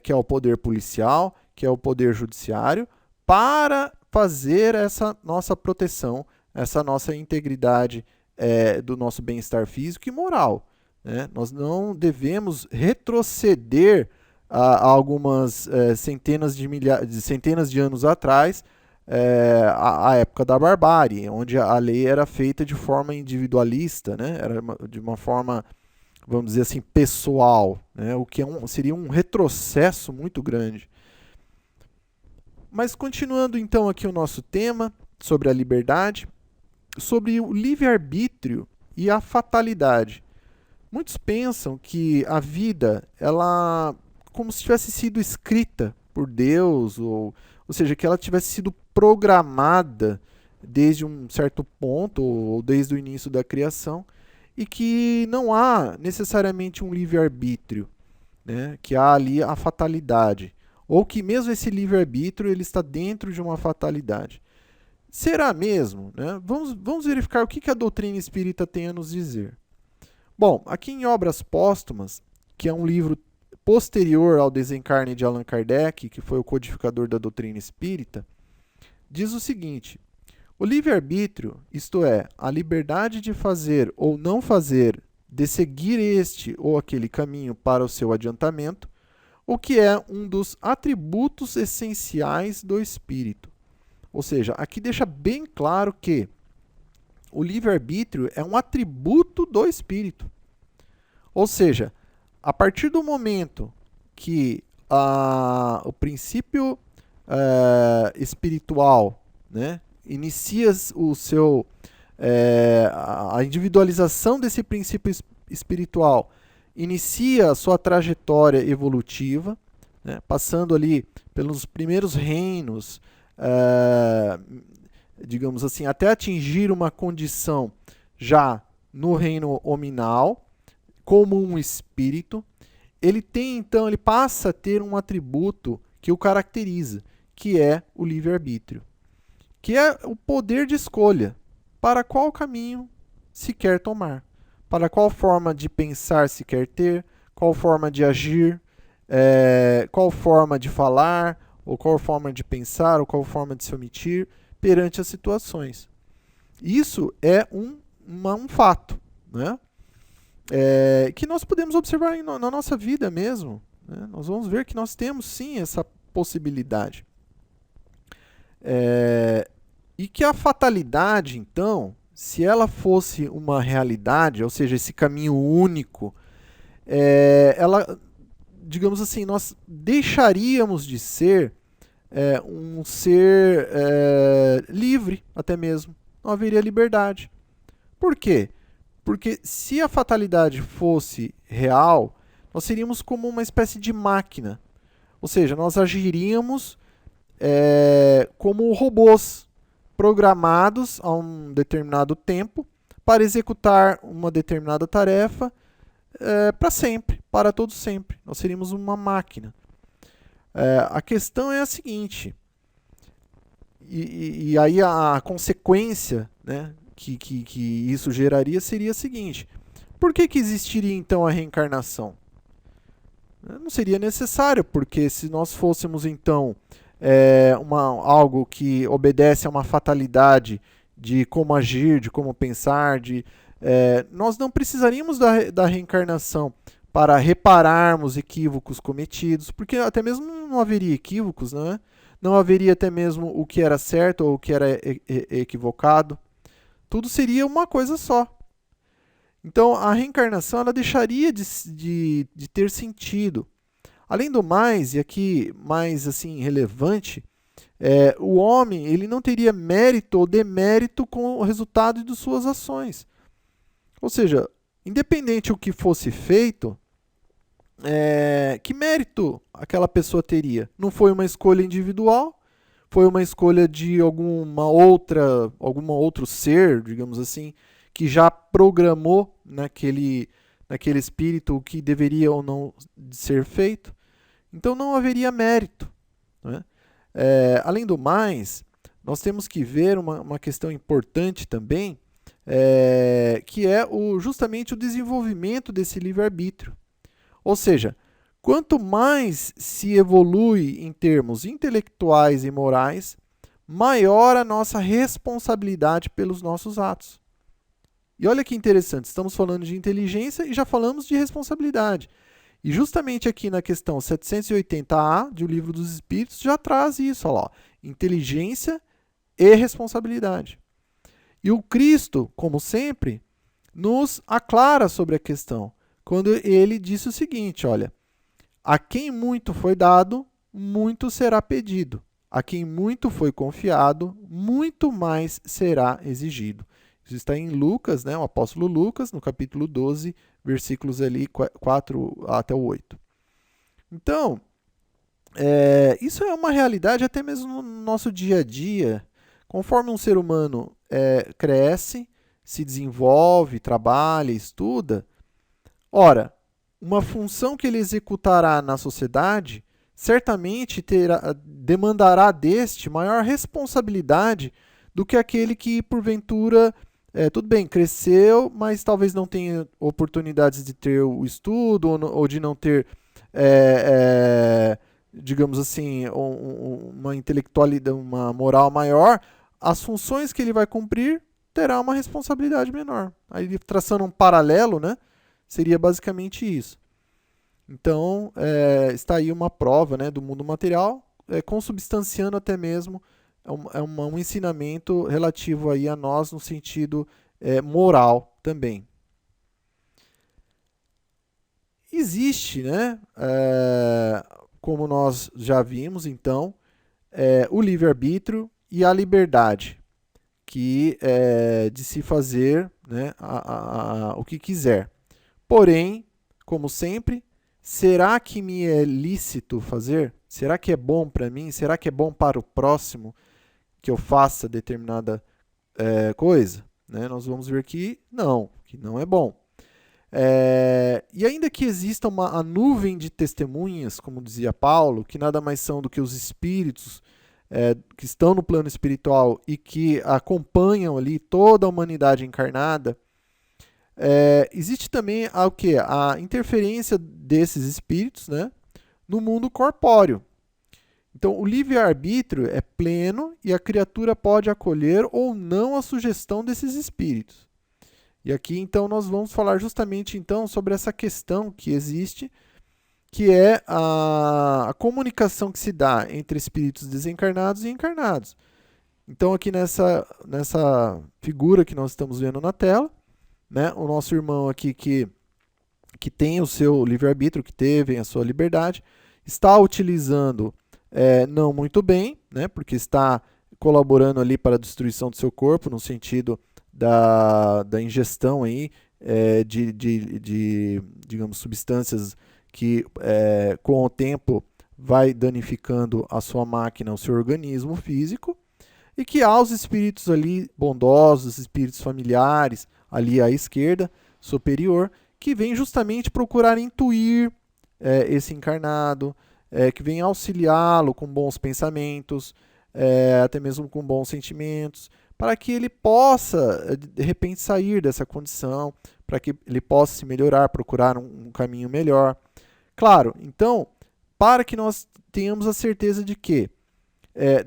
que é o poder policial, que é o poder judiciário, para fazer essa nossa proteção, essa nossa integridade do nosso bem-estar físico e moral, né? Nós não devemos retroceder a algumas centenas de anos atrás, a época da barbárie, onde a lei era feita de forma individualista, né? Era de uma forma, vamos dizer assim, pessoal, né? O que seria um retrocesso muito grande. Mas continuando então aqui o nosso tema sobre a liberdade, sobre o livre-arbítrio e a fatalidade. Muitos pensam que a vida, ela como se tivesse sido escrita por Deus, ou seja, que ela tivesse sido programada desde um certo ponto, ou desde o início da criação, e que não há necessariamente um livre-arbítrio, né? Que há ali a fatalidade, ou que mesmo esse livre-arbítrio ele está dentro de uma fatalidade. Será mesmo? Né? Vamos verificar o que a doutrina espírita tem a nos dizer. Bom, aqui em Obras Póstumas, que é um livro posterior ao desencarne de Allan Kardec, que foi o codificador da doutrina espírita, diz o seguinte: o livre-arbítrio, isto é, a liberdade de fazer ou não fazer, de seguir este ou aquele caminho para o seu adiantamento, o que é um dos atributos essenciais do espírito. Ou seja, aqui deixa bem claro que o livre-arbítrio é um atributo do espírito. Ou seja, a partir do momento que o princípio espiritual, né, inicia a individualização desse princípio espiritual, inicia a sua trajetória evolutiva, né, passando ali pelos primeiros reinos, digamos assim, até atingir uma condição já no reino hominal, como um espírito, ele passa a ter um atributo que o caracteriza, que é o livre-arbítrio, que é o poder de escolha para qual caminho se quer tomar, para qual forma de pensar se quer ter, qual forma de agir, qual forma de falar, ou qual forma de pensar, ou qual forma de se omitir perante as situações. Isso é um fato, né? Que nós podemos observar na nossa vida mesmo, né? Nós vamos ver que nós temos sim essa possibilidade. E que a fatalidade, então, se ela fosse uma realidade, ou seja, esse caminho único, ela, digamos assim, nós deixaríamos de ser um ser livre, até mesmo. Não haveria liberdade. Por quê? Porque se a fatalidade fosse real, nós seríamos como uma espécie de máquina. Ou seja, nós agiríamos como robôs programados a um determinado tempo para executar uma determinada tarefa para sempre, para todo sempre. Nós seríamos uma máquina. A questão é a seguinte, e aí a consequência, né, que isso geraria seria a seguinte: por que existiria então a reencarnação? Não seria necessário, porque se nós fôssemos então algo que obedece a uma fatalidade de como agir, de como pensar, nós não precisaríamos da reencarnação para repararmos equívocos cometidos, porque até mesmo não haveria equívocos, né? Não haveria até mesmo o que era certo ou o que era equivocado. Tudo seria uma coisa só. Então, a reencarnação ela deixaria de ter sentido. Além do mais, e aqui mais assim relevante, O homem ele não teria mérito ou demérito com o resultado de suas ações. Ou seja, independente do que fosse feito, que mérito aquela pessoa teria? Não foi uma escolha individual, foi uma escolha de algum outro ser, digamos assim, que já programou naquele espírito o que deveria ou não ser feito. Então não haveria mérito, né? Além do mais, nós temos que ver uma questão importante também, que é justamente o desenvolvimento desse livre-arbítrio. Ou seja, quanto mais se evolui em termos intelectuais e morais, maior a nossa responsabilidade pelos nossos atos. E olha que interessante, estamos falando de inteligência e já falamos de responsabilidade. E justamente aqui na questão 780A do Livro dos Espíritos já traz isso, olha lá, inteligência e responsabilidade. E o Cristo, como sempre, nos aclara sobre a questão, quando ele disse o seguinte, olha, a quem muito foi dado, muito será pedido. A quem muito foi confiado, muito mais será exigido. Isso está em Lucas, né, o apóstolo Lucas, no capítulo 12, versículos ali 4 até o 8. Então, isso é uma realidade até mesmo no nosso dia a dia. Conforme um ser humano cresce, se desenvolve, trabalha, estuda, ora, uma função que ele executará na sociedade certamente demandará deste maior responsabilidade do que aquele que, porventura, tudo bem, cresceu, mas talvez não tenha oportunidades de ter o estudo ou de não ter, digamos assim, uma intelectualidade, uma moral maior. As funções que ele vai cumprir terá uma responsabilidade menor. Aí, traçando um paralelo, né, seria basicamente isso. Então, está aí uma prova, né, do mundo material, consubstanciando até mesmo um ensinamento relativo aí a nós no sentido moral também. Existe, né, como nós já vimos, então, o livre-arbítrio e a liberdade, que é de se fazer, né, o que quiser. Porém, como sempre, será que me é lícito fazer? Será que é bom para mim? Será que é bom para o próximo que eu faça determinada coisa? Né? Nós vamos ver que não é bom. E ainda que exista a nuvem de testemunhas, como dizia Paulo, que nada mais são do que os espíritos que estão no plano espiritual e que acompanham ali toda a humanidade encarnada, existe também a interferência desses espíritos, né, no mundo corpóreo. Então, o livre-arbítrio é pleno e a criatura pode acolher ou não a sugestão desses espíritos. E aqui, então, nós vamos falar justamente então, sobre essa questão que existe, que é a comunicação que se dá entre espíritos desencarnados e encarnados. Então, aqui nessa figura que nós estamos vendo na tela, né, o nosso irmão aqui que tem o seu livre-arbítrio, que teve a sua liberdade, está utilizando não muito bem, né, porque está colaborando ali para a destruição do seu corpo, no sentido da ingestão aí, de, digamos, substâncias que com o tempo vai danificando a sua máquina, o seu organismo físico, e que há os espíritos ali bondosos, espíritos familiares, ali à esquerda, superior, que vem justamente procurar intuir esse encarnado, que vem auxiliá-lo com bons pensamentos, até mesmo com bons sentimentos, para que ele possa, de repente, sair dessa condição, para que ele possa se melhorar, procurar um caminho melhor. Claro, então, para que nós tenhamos a certeza de que,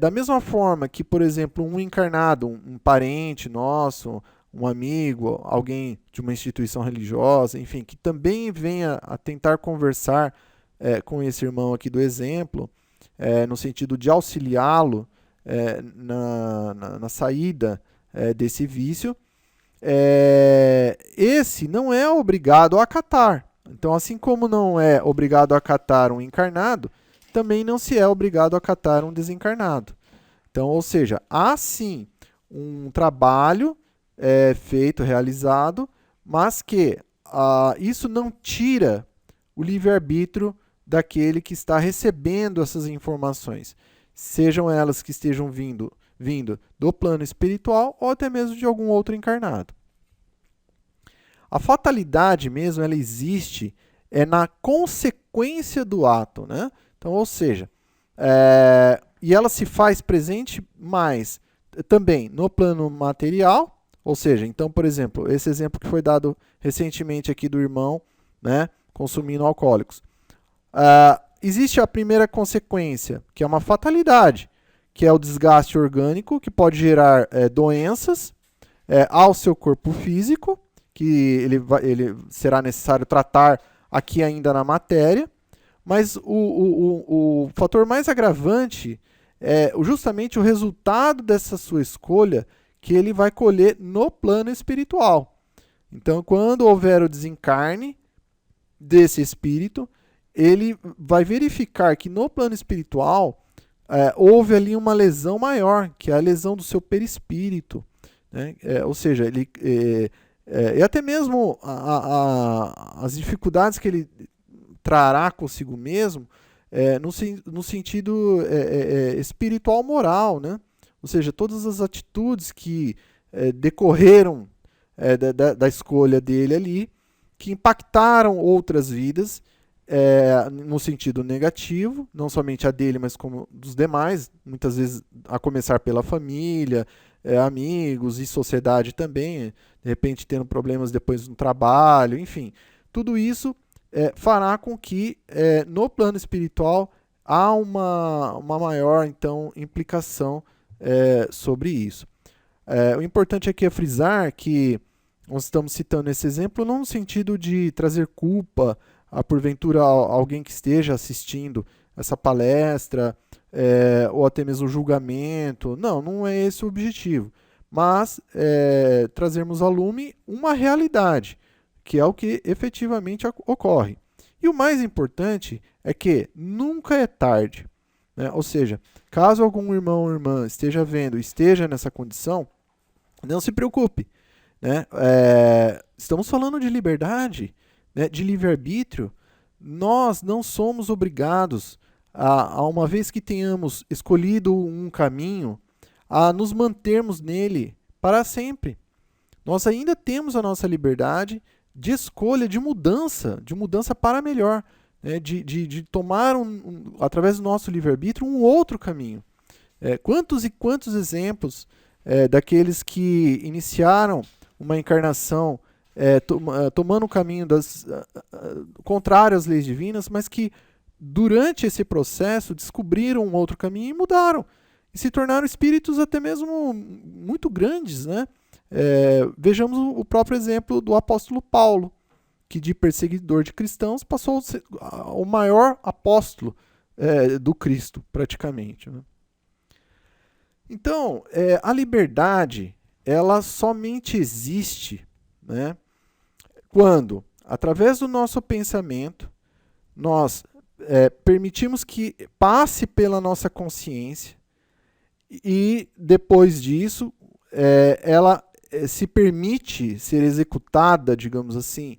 da mesma forma que, por exemplo, um encarnado, um parente nosso, um amigo, alguém de uma instituição religiosa, enfim, que também venha a tentar conversar com esse irmão aqui do exemplo, no sentido de auxiliá-lo na saída desse vício, esse não é obrigado a acatar. Então, assim como não é obrigado a acatar um encarnado, também não se é obrigado a acatar um desencarnado. Então, ou seja, há sim um trabalho feito, realizado, mas que isso não tira o livre-arbítrio daquele que está recebendo essas informações, sejam elas que estejam vindo do plano espiritual ou até mesmo de algum outro encarnado. A fatalidade mesmo, ela existe na consequência do ato, né? Então, ou seja, e ela se faz presente mais também no plano material, ou seja, então, por exemplo, esse exemplo que foi dado recentemente aqui do irmão, né, consumindo alcoólicos. Existe a primeira consequência, que é uma fatalidade, que é o desgaste orgânico, que pode gerar doenças ao seu corpo físico, que ele será necessário tratar aqui ainda na matéria, mas o fator mais agravante é justamente o resultado dessa sua escolha que ele vai colher no plano espiritual. Então, quando houver o desencarne desse espírito, ele vai verificar que no plano espiritual houve ali uma lesão maior, que é a lesão do seu perispírito, né? Ou seja, e até mesmo as dificuldades que ele trará consigo mesmo no sentido espiritual moral, né? Ou seja, todas as atitudes que decorreram da escolha dele ali, que impactaram outras vidas no sentido negativo, não somente a dele, mas como dos demais, muitas vezes a começar pela família, amigos e sociedade também, de repente tendo problemas depois no trabalho, enfim, tudo isso fará com que no plano espiritual há uma maior então implicação sobre isso. O importante aqui é frisar que nós estamos citando esse exemplo não no sentido de trazer culpa a porventura alguém que esteja assistindo essa palestra ou até mesmo julgamento. Não é esse o objetivo. Mas trazermos ao lume uma realidade, que é o que efetivamente ocorre. E o mais importante é que nunca é tarde, né? Ou seja, caso algum irmão ou irmã esteja vendo, esteja nessa condição, não se preocupe, né? Estamos falando de liberdade, né? De livre-arbítrio. Nós não somos obrigados, uma vez que tenhamos escolhido um caminho, a nos mantermos nele para sempre. Nós ainda temos a nossa liberdade de escolha, de mudança para melhor, né? de tomar, através do nosso livre-arbítrio, um outro caminho. Quantos e quantos exemplos daqueles que iniciaram uma encarnação tomando o caminho contrário às leis divinas, mas que durante esse processo descobriram um outro caminho e mudaram, e se tornaram espíritos até mesmo muito grandes, né? Vejamos o próprio exemplo do apóstolo Paulo, que de perseguidor de cristãos passou a ser o maior apóstolo do Cristo, praticamente, né? Então, a liberdade, ela somente existe, né, quando, através do nosso pensamento, nós permitimos que passe pela nossa consciência e, depois disso, ela se permite ser executada, digamos assim,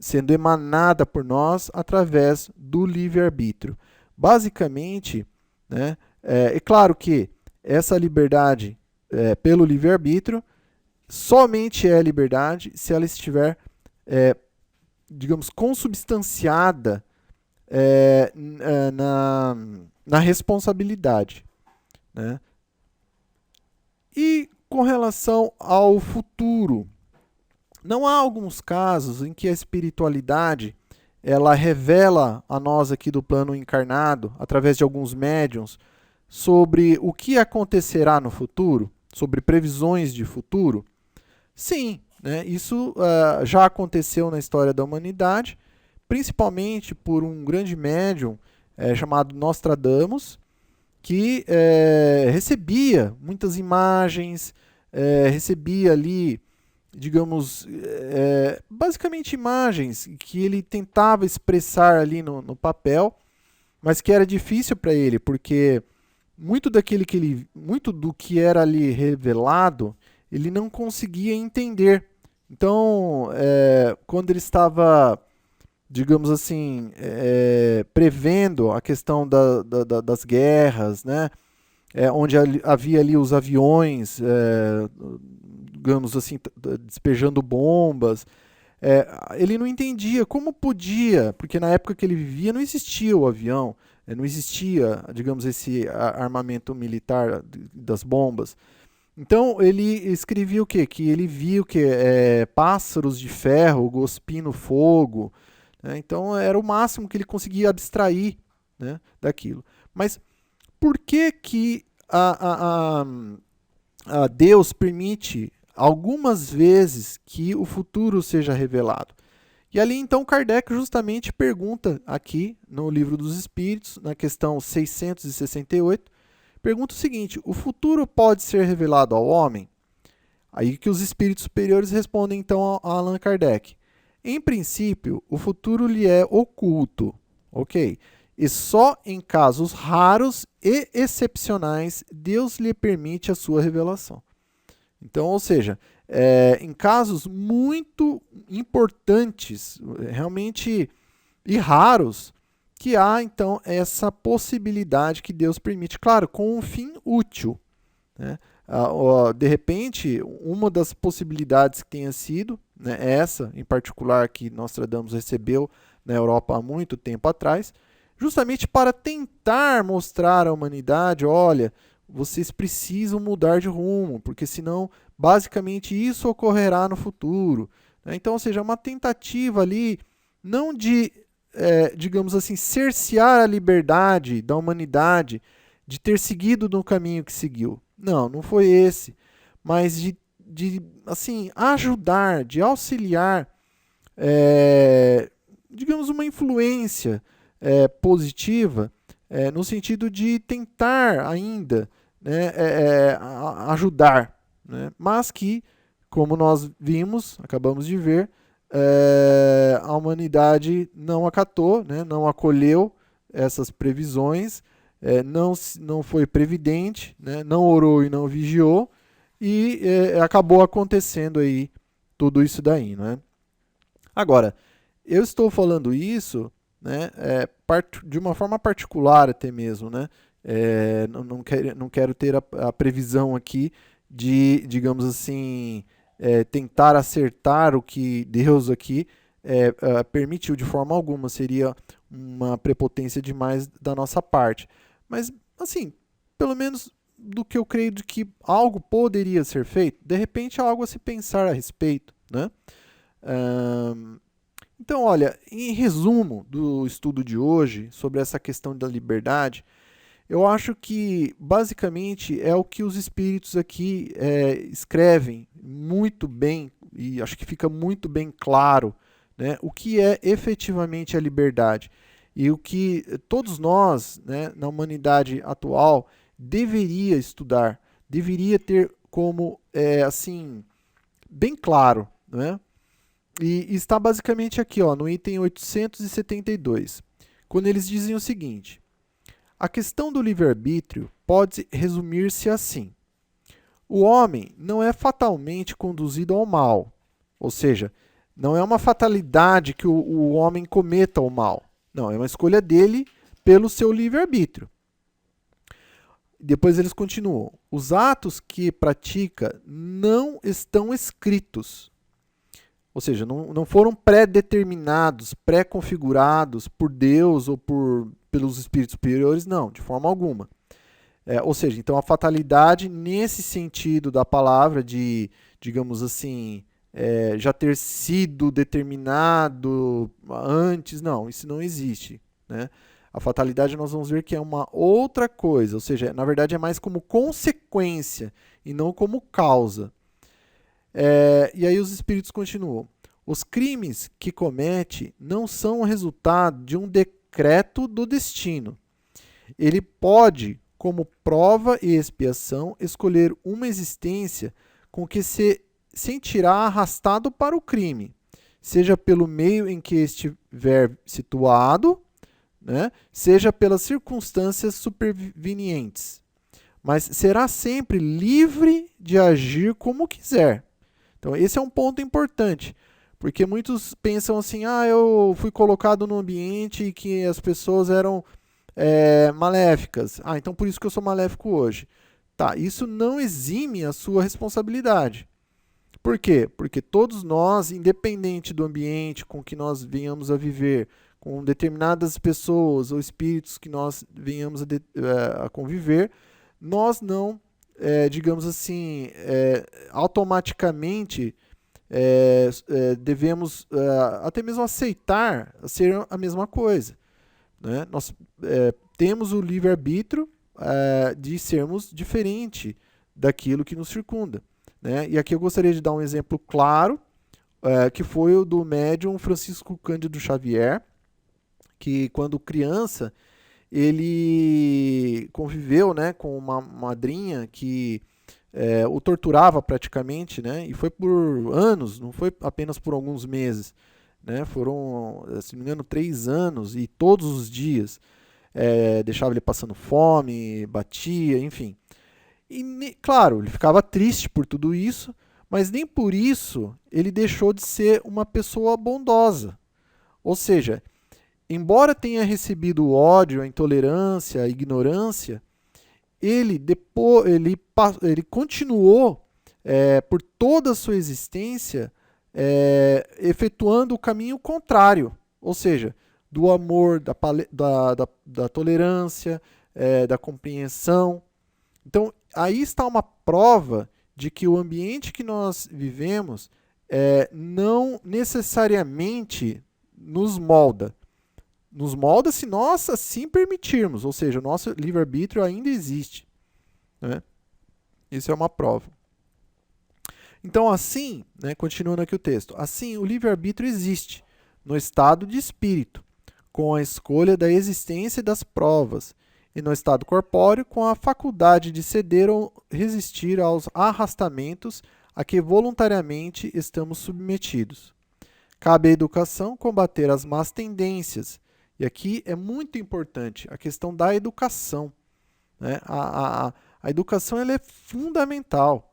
sendo emanada por nós através do livre-arbítrio. Basicamente, né, é claro que essa liberdade pelo livre-arbítrio somente é liberdade se ela estiver, digamos, consubstanciada na responsabilidade, né? E com relação ao futuro, não há alguns casos em que a espiritualidade ela revela a nós aqui do plano encarnado, através de alguns médiuns, sobre o que acontecerá no futuro, sobre previsões de futuro? Sim, né? Isso já aconteceu na história da humanidade, principalmente por um grande médium chamado Nostradamus, que recebia muitas imagens, recebia ali, digamos, basicamente imagens que ele tentava expressar ali no papel, mas que era difícil para ele, porque muito do que era ali revelado, ele não conseguia entender. Então, quando ele estava, digamos assim, prevendo a questão das guerras, né? Onde havia ali os aviões, digamos assim, despejando bombas, ele não entendia como podia, porque na época que ele vivia não existia o avião, não existia, digamos, esse armamento militar das bombas. Então ele escrevia o quê? Que ele via o quê? Pássaros de ferro cuspindo fogo, né? Então era o máximo que ele conseguia abstrair, né, daquilo. Mas por que que a Deus permite algumas vezes que o futuro seja revelado? E ali então Kardec justamente pergunta aqui no Livro dos Espíritos, na questão 668, pergunta o seguinte: o futuro pode ser revelado ao homem? Aí que os espíritos superiores respondem então a Allan Kardec: em princípio, o futuro lhe é oculto, ok? E só em casos raros e excepcionais Deus lhe permite a sua revelação. Então, ou seja, em casos muito importantes, realmente e raros, que há então essa possibilidade que Deus permite, claro, com um fim útil, né? De repente, uma das possibilidades que tenha sido, né, essa em particular que Nostradamus recebeu na Europa há muito tempo atrás, justamente para tentar mostrar à humanidade: olha, vocês precisam mudar de rumo, porque senão basicamente isso ocorrerá no futuro. Então, ou seja, uma tentativa ali não de, digamos assim, cercear a liberdade da humanidade de ter seguido no caminho que seguiu. Não, não foi esse. Mas de assim, ajudar, de auxiliar, digamos, uma influência positiva, no sentido de tentar ainda, né, ajudar, né? Mas que, como nós vimos, acabamos de ver, a humanidade não acatou, né, não acolheu essas previsões, não foi previdente, né, não orou e não vigiou, e acabou acontecendo aí tudo isso daí, né? Agora, eu estou falando isso, né, de uma forma particular até mesmo, né? Não quero ter a previsão aqui de, digamos assim, tentar acertar o que Deus aqui permitiu de forma alguma. Seria uma prepotência demais da nossa parte. Mas, assim, pelo menos do que eu creio de que algo poderia ser feito, de repente algo a se pensar a respeito, né? Então, olha, em resumo do estudo de hoje sobre essa questão da liberdade, eu acho que basicamente é o que os espíritos aqui escrevem muito bem, e acho que fica muito bem claro, né, o que é efetivamente a liberdade. E o que todos nós, né, na humanidade atual, deveria estudar, deveria ter como, assim, bem claro, né? E está basicamente aqui, ó, no item 872, quando eles dizem o seguinte: a questão do livre-arbítrio pode resumir-se assim: o homem não é fatalmente conduzido ao mal, ou seja, não é uma fatalidade que o homem cometa o mal. Não, é uma escolha dele pelo seu livre-arbítrio. Depois eles continuam: os atos que pratica não estão escritos, ou seja, não foram pré-determinados, pré-configurados por Deus ou pelos espíritos superiores, não, de forma alguma. Ou seja, então a fatalidade, nesse sentido da palavra, de, digamos assim, já ter sido determinado antes, não, isso não existe, né? A fatalidade nós vamos ver que é uma outra coisa, ou seja, na verdade é mais como consequência e não como causa. E aí os espíritos continuam: os crimes que comete não são o resultado de um decreto do destino. Ele pode, como prova e expiação, escolher uma existência com que se sentirá arrastado para o crime, seja pelo meio em que estiver situado, né, seja pelas circunstâncias supervenientes. mas será sempre livre de agir como quiser. Então, esse é um ponto importante, porque muitos pensam assim, eu fui colocado num ambiente que as pessoas eram maléficas. Então por isso que eu sou maléfico hoje. Tá, isso não exime a sua responsabilidade. Por quê? Porque todos nós, independente do ambiente com que nós venhamos a viver, com determinadas pessoas ou espíritos que nós venhamos a conviver, nós não, digamos assim, automaticamente devemos até mesmo aceitar ser a mesma coisa. Né? Nós temos o livre-arbítrio de sermos diferente daquilo que nos circunda. Né? E aqui eu gostaria de dar um exemplo claro, que foi o do médium Francisco Cândido Xavier, que quando criança ele conviveu, né, com uma madrinha que o torturava praticamente, né, e foi por anos, não foi apenas por alguns meses. Né, foram, se não me engano, 3 anos e todos os dias deixava ele passando fome, batia, enfim. E, claro, ele ficava triste por tudo isso, mas nem por isso ele deixou de ser uma pessoa bondosa. Ou seja, embora tenha recebido o ódio, a intolerância, a ignorância, ele continuou por toda a sua existência efetuando o caminho contrário, ou seja, do amor, da tolerância, da compreensão. Então, aí está uma prova de que o ambiente que nós vivemos não necessariamente nos molda. Nos molda se nós assim permitirmos, ou seja, o nosso livre-arbítrio ainda existe. Né? Isso é uma prova. Então, assim, né, continuando aqui o texto, assim o livre-arbítrio existe no estado de espírito, com a escolha da existência das provas, e no estado corpóreo, com a faculdade de ceder ou resistir aos arrastamentos a que voluntariamente estamos submetidos. Cabe à educação combater as más tendências, e aqui é muito importante a questão da educação. Né? A educação ela é fundamental.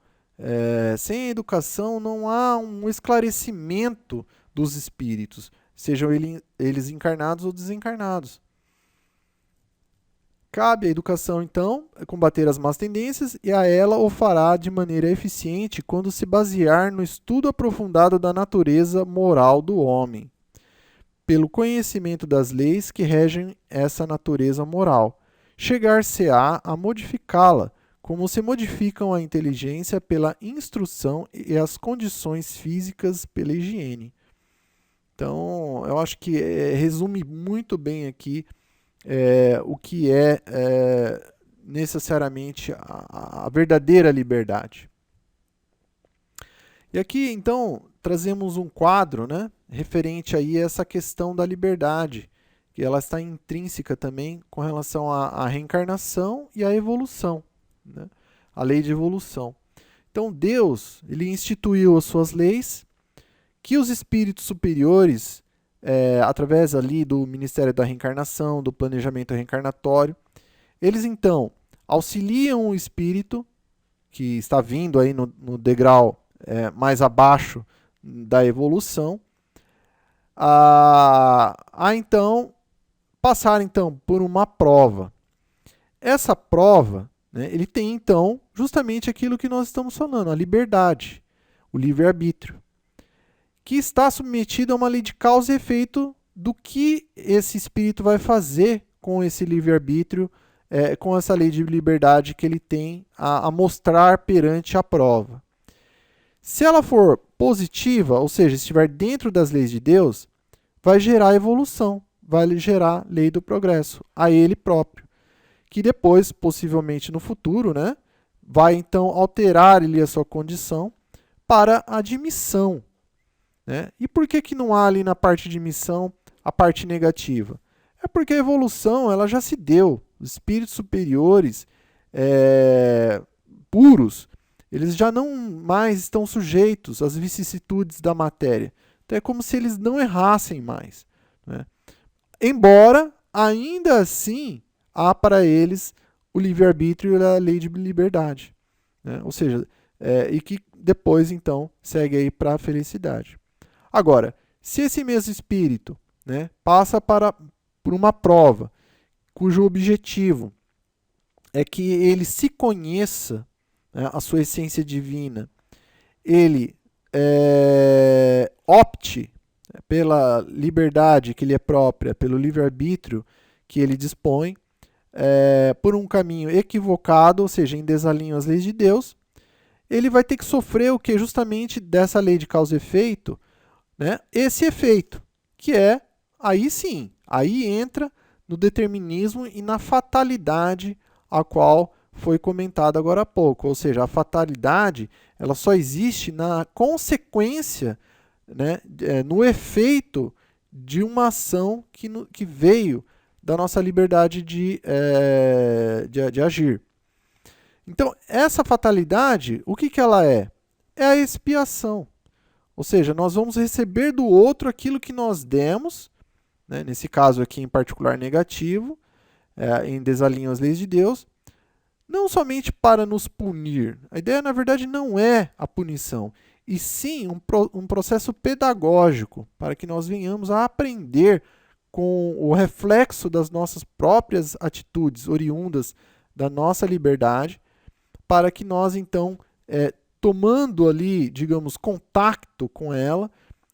Sem a educação não há um esclarecimento dos espíritos, sejam eles encarnados ou desencarnados. Cabe à educação, então, combater as más tendências, e a ela o fará de maneira eficiente quando se basear no estudo aprofundado da natureza moral do homem, pelo conhecimento das leis que regem essa natureza moral. Chegar-se-á a modificá-la, como se modificam a inteligência pela instrução e as condições físicas pela higiene. Então, eu acho que resume muito bem aqui o que necessariamente a verdadeira liberdade. E aqui, então, trazemos um quadro, né, referente aí a essa questão da liberdade, que ela está intrínseca também com relação à reencarnação e à evolução, né, a lei de evolução. Então, Deus, ele instituiu as suas leis, que os espíritos superiores, através ali do Ministério da Reencarnação, do planejamento reencarnatório, eles então auxiliam o espírito que está vindo aí no degrau mais abaixo da evolução, então passar então por uma prova. Essa prova, né, ele tem então justamente aquilo que nós estamos falando, a liberdade, o livre-arbítrio, que está submetido a uma lei de causa e efeito do que esse espírito vai fazer com esse livre-arbítrio, com essa lei de liberdade que ele tem a mostrar perante a prova. Se ela for positiva, ou seja, estiver dentro das leis de Deus, vai gerar evolução, vai gerar lei do progresso a ele próprio, que depois, possivelmente no futuro, né, vai então alterar ali a sua condição para a admissão. Né? E por que não há ali na parte de missão a parte negativa? É porque a evolução ela já se deu. Os espíritos superiores puros, eles já não mais estão sujeitos às vicissitudes da matéria. Então é como se eles não errassem mais. Né? Embora, ainda assim, há para eles o livre-arbítrio e a lei de liberdade, né? Ou seja, e que depois, então, segue aí para a felicidade. Agora, se esse mesmo espírito, né, passa por uma prova, cujo objetivo é que ele se conheça, né, a sua essência divina, ele opte pela liberdade que lhe é própria, pelo livre-arbítrio que ele dispõe, por um caminho equivocado, ou seja, em desalinho às leis de Deus, ele vai ter que sofrer o que? Justamente dessa lei de causa e efeito, né? Esse efeito, que aí sim, aí entra no determinismo e na fatalidade a qual foi comentado agora há pouco. Ou seja, a fatalidade ela só existe na consequência, né, no efeito de uma ação que veio da nossa liberdade de agir. Então, essa fatalidade, o que ela é? É a expiação. Ou seja, nós vamos receber do outro aquilo que nós demos, né, nesse caso aqui em particular negativo, em desalinho às leis de Deus, não somente para nos punir. A ideia, na verdade, não é a punição, e sim um processo pedagógico, para que nós venhamos a aprender com o reflexo das nossas próprias atitudes oriundas da nossa liberdade, para que nós, então, tomando ali, digamos, contato com ela,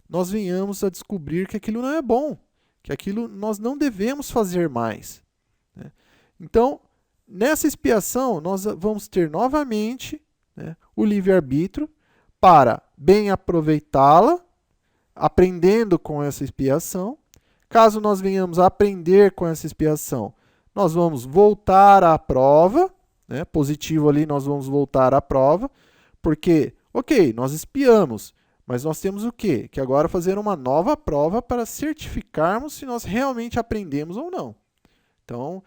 nós venhamos a descobrir que aquilo não é bom, que aquilo nós não devemos fazer mais, né? Então, nessa expiação, nós vamos ter novamente, né, o livre-arbítrio para bem aproveitá-la, aprendendo com essa expiação. Caso nós venhamos a aprender com essa expiação, nós vamos voltar à prova, né, positivo ali, nós vamos voltar à prova, porque, ok, nós expiamos, mas nós temos o quê? Que agora fazer uma nova prova para certificarmos se nós realmente aprendemos ou não. Então,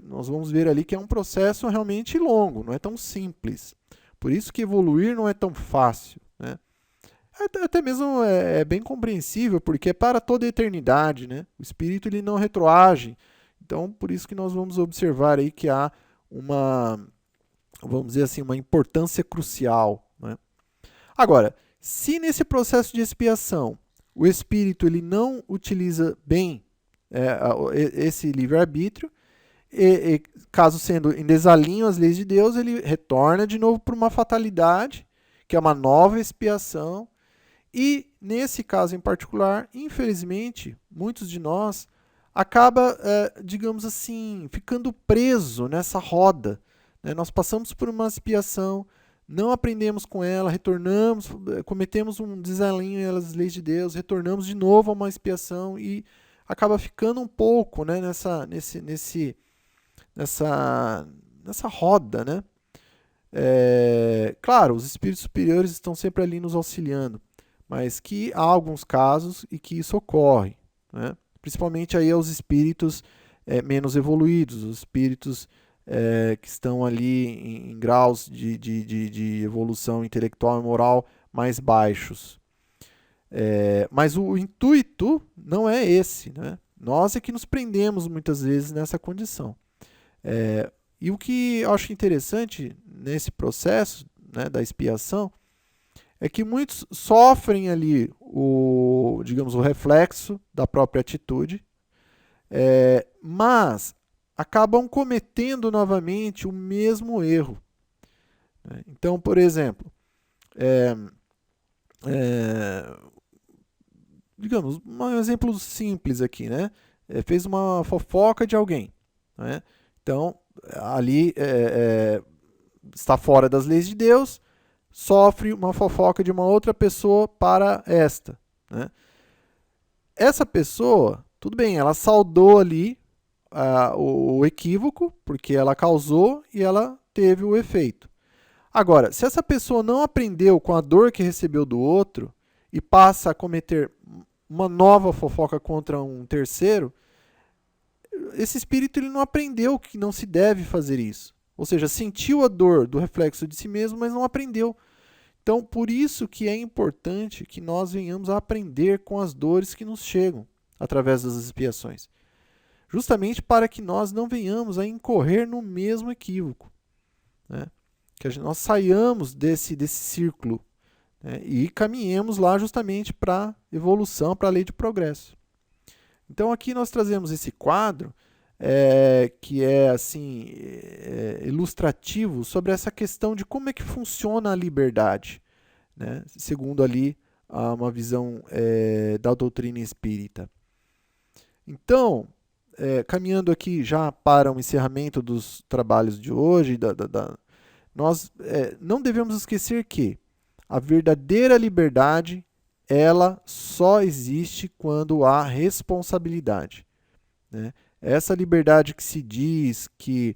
nós vamos ver ali que é um processo realmente longo, não é tão simples. Por isso que evoluir não é tão fácil, né? Até mesmo é bem compreensível, porque é para toda a eternidade, né? O espírito ele não retroage. Então, por isso que nós vamos observar aí que há vamos dizer assim, uma importância crucial, né? Agora, se nesse processo de expiação o espírito ele não utiliza bem esse livre-arbítrio, caso sendo em desalinho às leis de Deus, ele retorna de novo para uma fatalidade, que é uma nova expiação. E nesse caso em particular, infelizmente, muitos de nós acaba, digamos assim, ficando preso nessa roda, né? Nós passamos por uma expiação, não aprendemos com ela, retornamos, cometemos um desalinho às leis de Deus, retornamos de novo a uma expiação e acaba ficando um pouco, né, nessa roda, né? Claro, os espíritos superiores estão sempre ali nos auxiliando, mas que há alguns casos e que isso ocorre, né? Principalmente aí aos espíritos menos evoluídos, os espíritos que estão ali em graus de evolução intelectual e moral mais baixos. Mas o intuito não é esse, né? Nós é que nos prendemos muitas vezes nessa condição. E o que eu acho interessante nesse processo, né, da expiação é que muitos sofrem ali digamos, o reflexo da própria atitude, mas acabam cometendo novamente o mesmo erro, né? Então, por exemplo, digamos, um exemplo simples aqui, né? Fez uma fofoca de alguém, né? Então, ali está fora das leis de Deus, sofre uma fofoca de uma outra pessoa para esta, né? Essa pessoa, tudo bem, ela saudou ali o equívoco, porque ela causou e ela teve o efeito. Agora, se essa pessoa não aprendeu com a dor que recebeu do outro e passa a cometer uma nova fofoca contra um terceiro, esse espírito ele não aprendeu que não se deve fazer isso. Ou seja, sentiu a dor do reflexo de si mesmo, mas não aprendeu. Então, por isso que é importante que nós venhamos a aprender com as dores que nos chegam através das expiações. justamente para que nós não venhamos a incorrer no mesmo equívoco, né? Que nós saiamos desse círculo, né? E caminhemos lá justamente para a evolução, para a lei de progresso. Então aqui nós trazemos esse quadro que é assim ilustrativo sobre essa questão de como é que funciona a liberdade, né? Segundo ali uma visão da doutrina espírita. Então, caminhando aqui já para o encerramento dos trabalhos de hoje, nós não devemos esquecer que a verdadeira liberdade ela só existe quando há responsabilidade, né? Essa liberdade que se diz que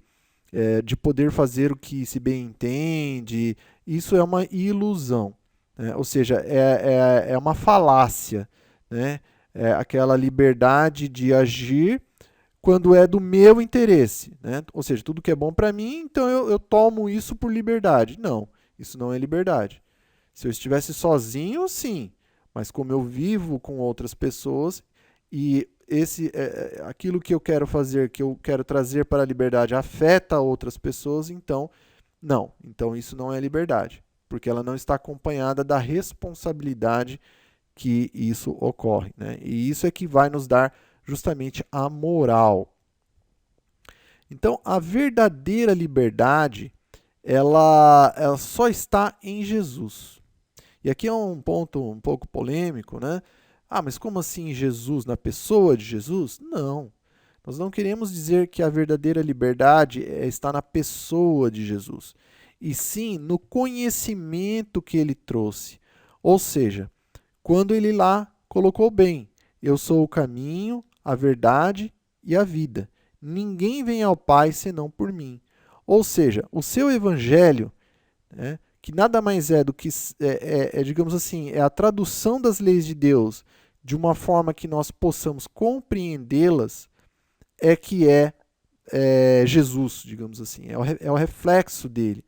de poder fazer o que se bem entende, isso é uma ilusão, né? Ou seja, é uma falácia, né? É aquela liberdade de agir quando é do meu interesse, né? Ou seja, tudo que é bom para mim, então eu tomo isso por liberdade. Não, isso não é liberdade. Se eu estivesse sozinho, sim, mas como eu vivo com outras pessoas e aquilo que eu quero fazer, que eu quero trazer para a liberdade afeta outras pessoas, então não. Então isso não é liberdade, porque ela não está acompanhada da responsabilidade que isso ocorre, né? E isso é que vai nos dar justamente a moral. Então, a verdadeira liberdade, ela só está em Jesus. E aqui é um ponto um pouco polêmico, né? Ah, mas como assim Jesus, na pessoa de Jesus? Não. Nós não queremos dizer que a verdadeira liberdade está na pessoa de Jesus, e sim no conhecimento que ele trouxe. Ou seja, quando ele lá colocou bem, eu sou o caminho, a verdade e a vida. Ninguém vem ao Pai senão por mim. Ou seja, o seu evangelho, né, que nada mais é do que, digamos assim, é a tradução das leis de Deus de uma forma que nós possamos compreendê-las, que é Jesus, digamos assim, é o reflexo dele.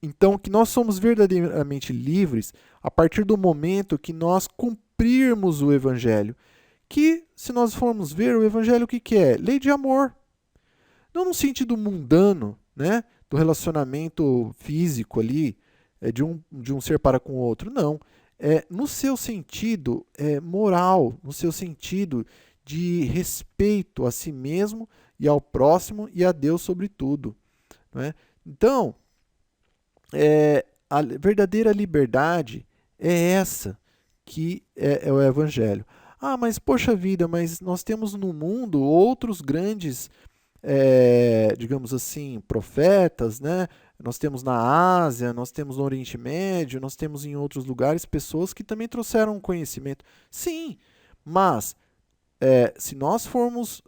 Então, que nós somos verdadeiramente livres a partir do momento que nós cumprirmos o Evangelho. Que, se nós formos ver, o Evangelho o que é? Lei de amor. Não no sentido mundano, né? Do relacionamento físico ali, de um ser para com o outro. Não. No seu sentido moral, no seu sentido de respeito a si mesmo e ao próximo e a Deus sobretudo, né? Então, a verdadeira liberdade é essa que é o Evangelho. Ah, mas poxa vida, mas nós temos no mundo outros grandes, digamos assim, profetas, né? Nós temos na Ásia, nós temos no Oriente Médio, nós temos em outros lugares pessoas que também trouxeram conhecimento. Sim, mas se nós formos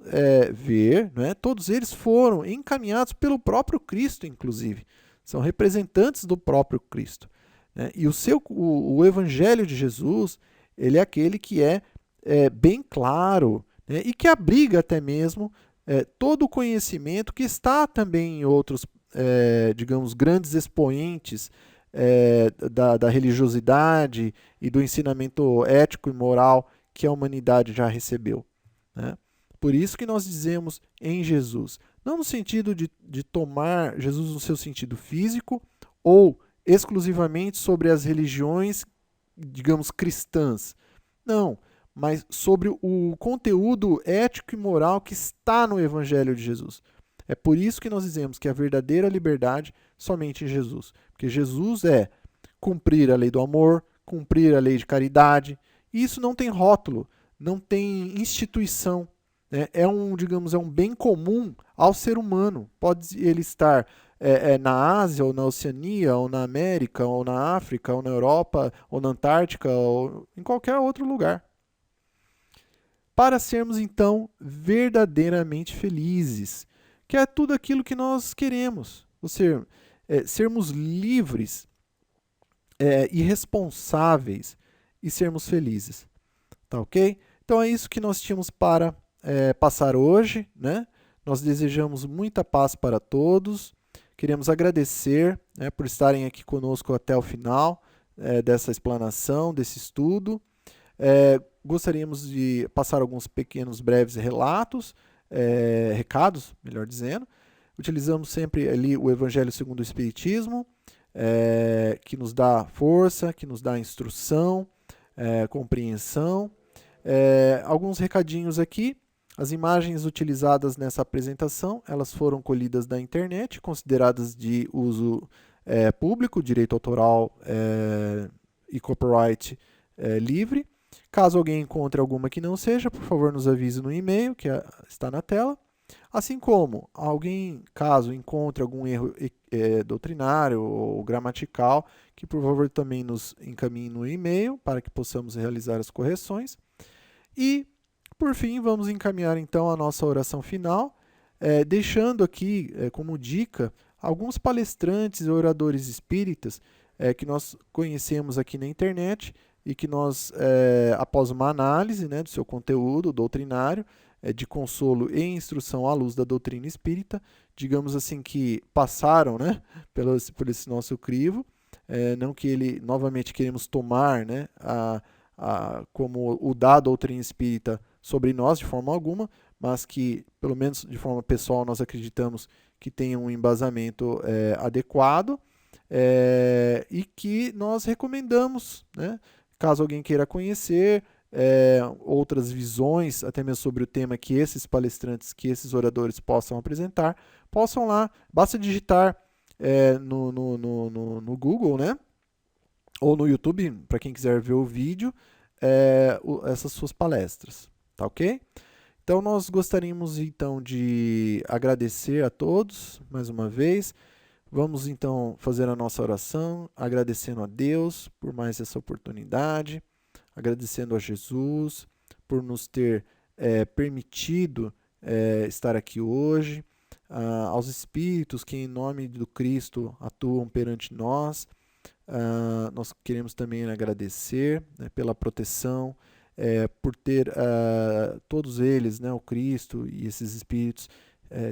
ver, né, todos eles foram encaminhados pelo próprio Cristo, inclusive. São representantes do próprio Cristo, né? E o Evangelho de Jesus, ele é aquele que é bem claro, né? E que abriga até mesmo todo o conhecimento que está também em outros, digamos, grandes expoentes da religiosidade e do ensinamento ético e moral que a humanidade já recebeu, né? Por isso que nós dizemos em Jesus. Não no sentido de tomar Jesus no seu sentido físico ou exclusivamente sobre as religiões, digamos, cristãs. Não, mas sobre o conteúdo ético e moral que está no Evangelho de Jesus. É por isso que nós dizemos que a verdadeira liberdade somente em Jesus. Porque Jesus é cumprir a lei do amor, cumprir a lei de caridade. E isso não tem rótulo, não tem instituição. Digamos, é um bem comum ao ser humano. Pode ele estar na Ásia, ou na Oceania, ou na América, ou na África, ou na Europa, ou na Antártica, ou em qualquer outro lugar. Para sermos, então, verdadeiramente felizes, que é tudo aquilo que nós queremos. Ou seja, sermos livres e responsáveis e sermos felizes. Tá ok? Então é isso que nós tínhamos para passar hoje, né? Nós desejamos muita paz para todos. Queremos agradecer, né, por estarem aqui conosco até o final dessa explanação, desse estudo. gostaríamos de passar alguns pequenos breves recados, melhor dizendo. Utilizamos sempre ali o Evangelho segundo o Espiritismo, que nos dá força, que nos dá instrução, compreensão. Alguns recadinhos aqui. As imagens utilizadas nessa apresentação, elas foram colhidas da internet, consideradas de uso público, direito autoral e copyright livre. Caso alguém encontre alguma que não seja, por favor nos avise no e-mail que está na tela. Assim como alguém, caso encontre algum erro doutrinário ou gramatical, que por favor também nos encaminhe no e-mail para que possamos realizar as correções. E, por fim, vamos encaminhar então a nossa oração final, deixando aqui como dica alguns palestrantes e oradores espíritas que nós conhecemos aqui na internet e que nós, após uma análise do seu conteúdo doutrinário, de consolo e instrução à luz da doutrina espírita, digamos assim que passaram por esse nosso crivo, não que ele novamente queremos tomar como o da doutrina espírita sobre nós de forma alguma, mas que, pelo menos de forma pessoal, nós acreditamos que tem um embasamento adequado e que nós recomendamos, caso alguém queira conhecer outras visões, até mesmo sobre o tema que esses palestrantes, que esses oradores possam apresentar, possam lá, basta digitar no Google, ou no YouTube, para quem quiser ver o vídeo, essas suas palestras, tá ok? Então nós gostaríamos então de agradecer a todos mais uma vez. Vamos então fazer a nossa oração, agradecendo a Deus por mais essa oportunidade, agradecendo a Jesus por nos ter permitido estar aqui hoje, aos Espíritos que em nome do Cristo atuam perante nós. Nós queremos também agradecer pela proteção, por ter todos eles, o Cristo e esses Espíritos,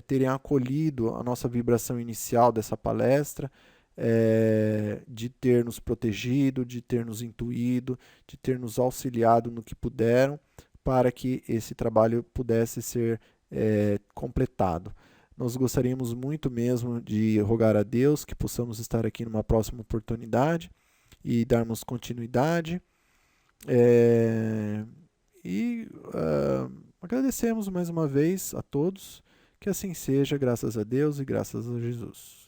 terem acolhido a nossa vibração inicial dessa palestra, de ter nos protegido, de ter nos intuído, de ter nos auxiliado no que puderam, para que esse trabalho pudesse ser completado. Nós gostaríamos muito mesmo de rogar a Deus que possamos estar aqui numa próxima oportunidade e darmos continuidade. Agradecemos mais uma vez a todos, que assim seja, graças a Deus e graças a Jesus.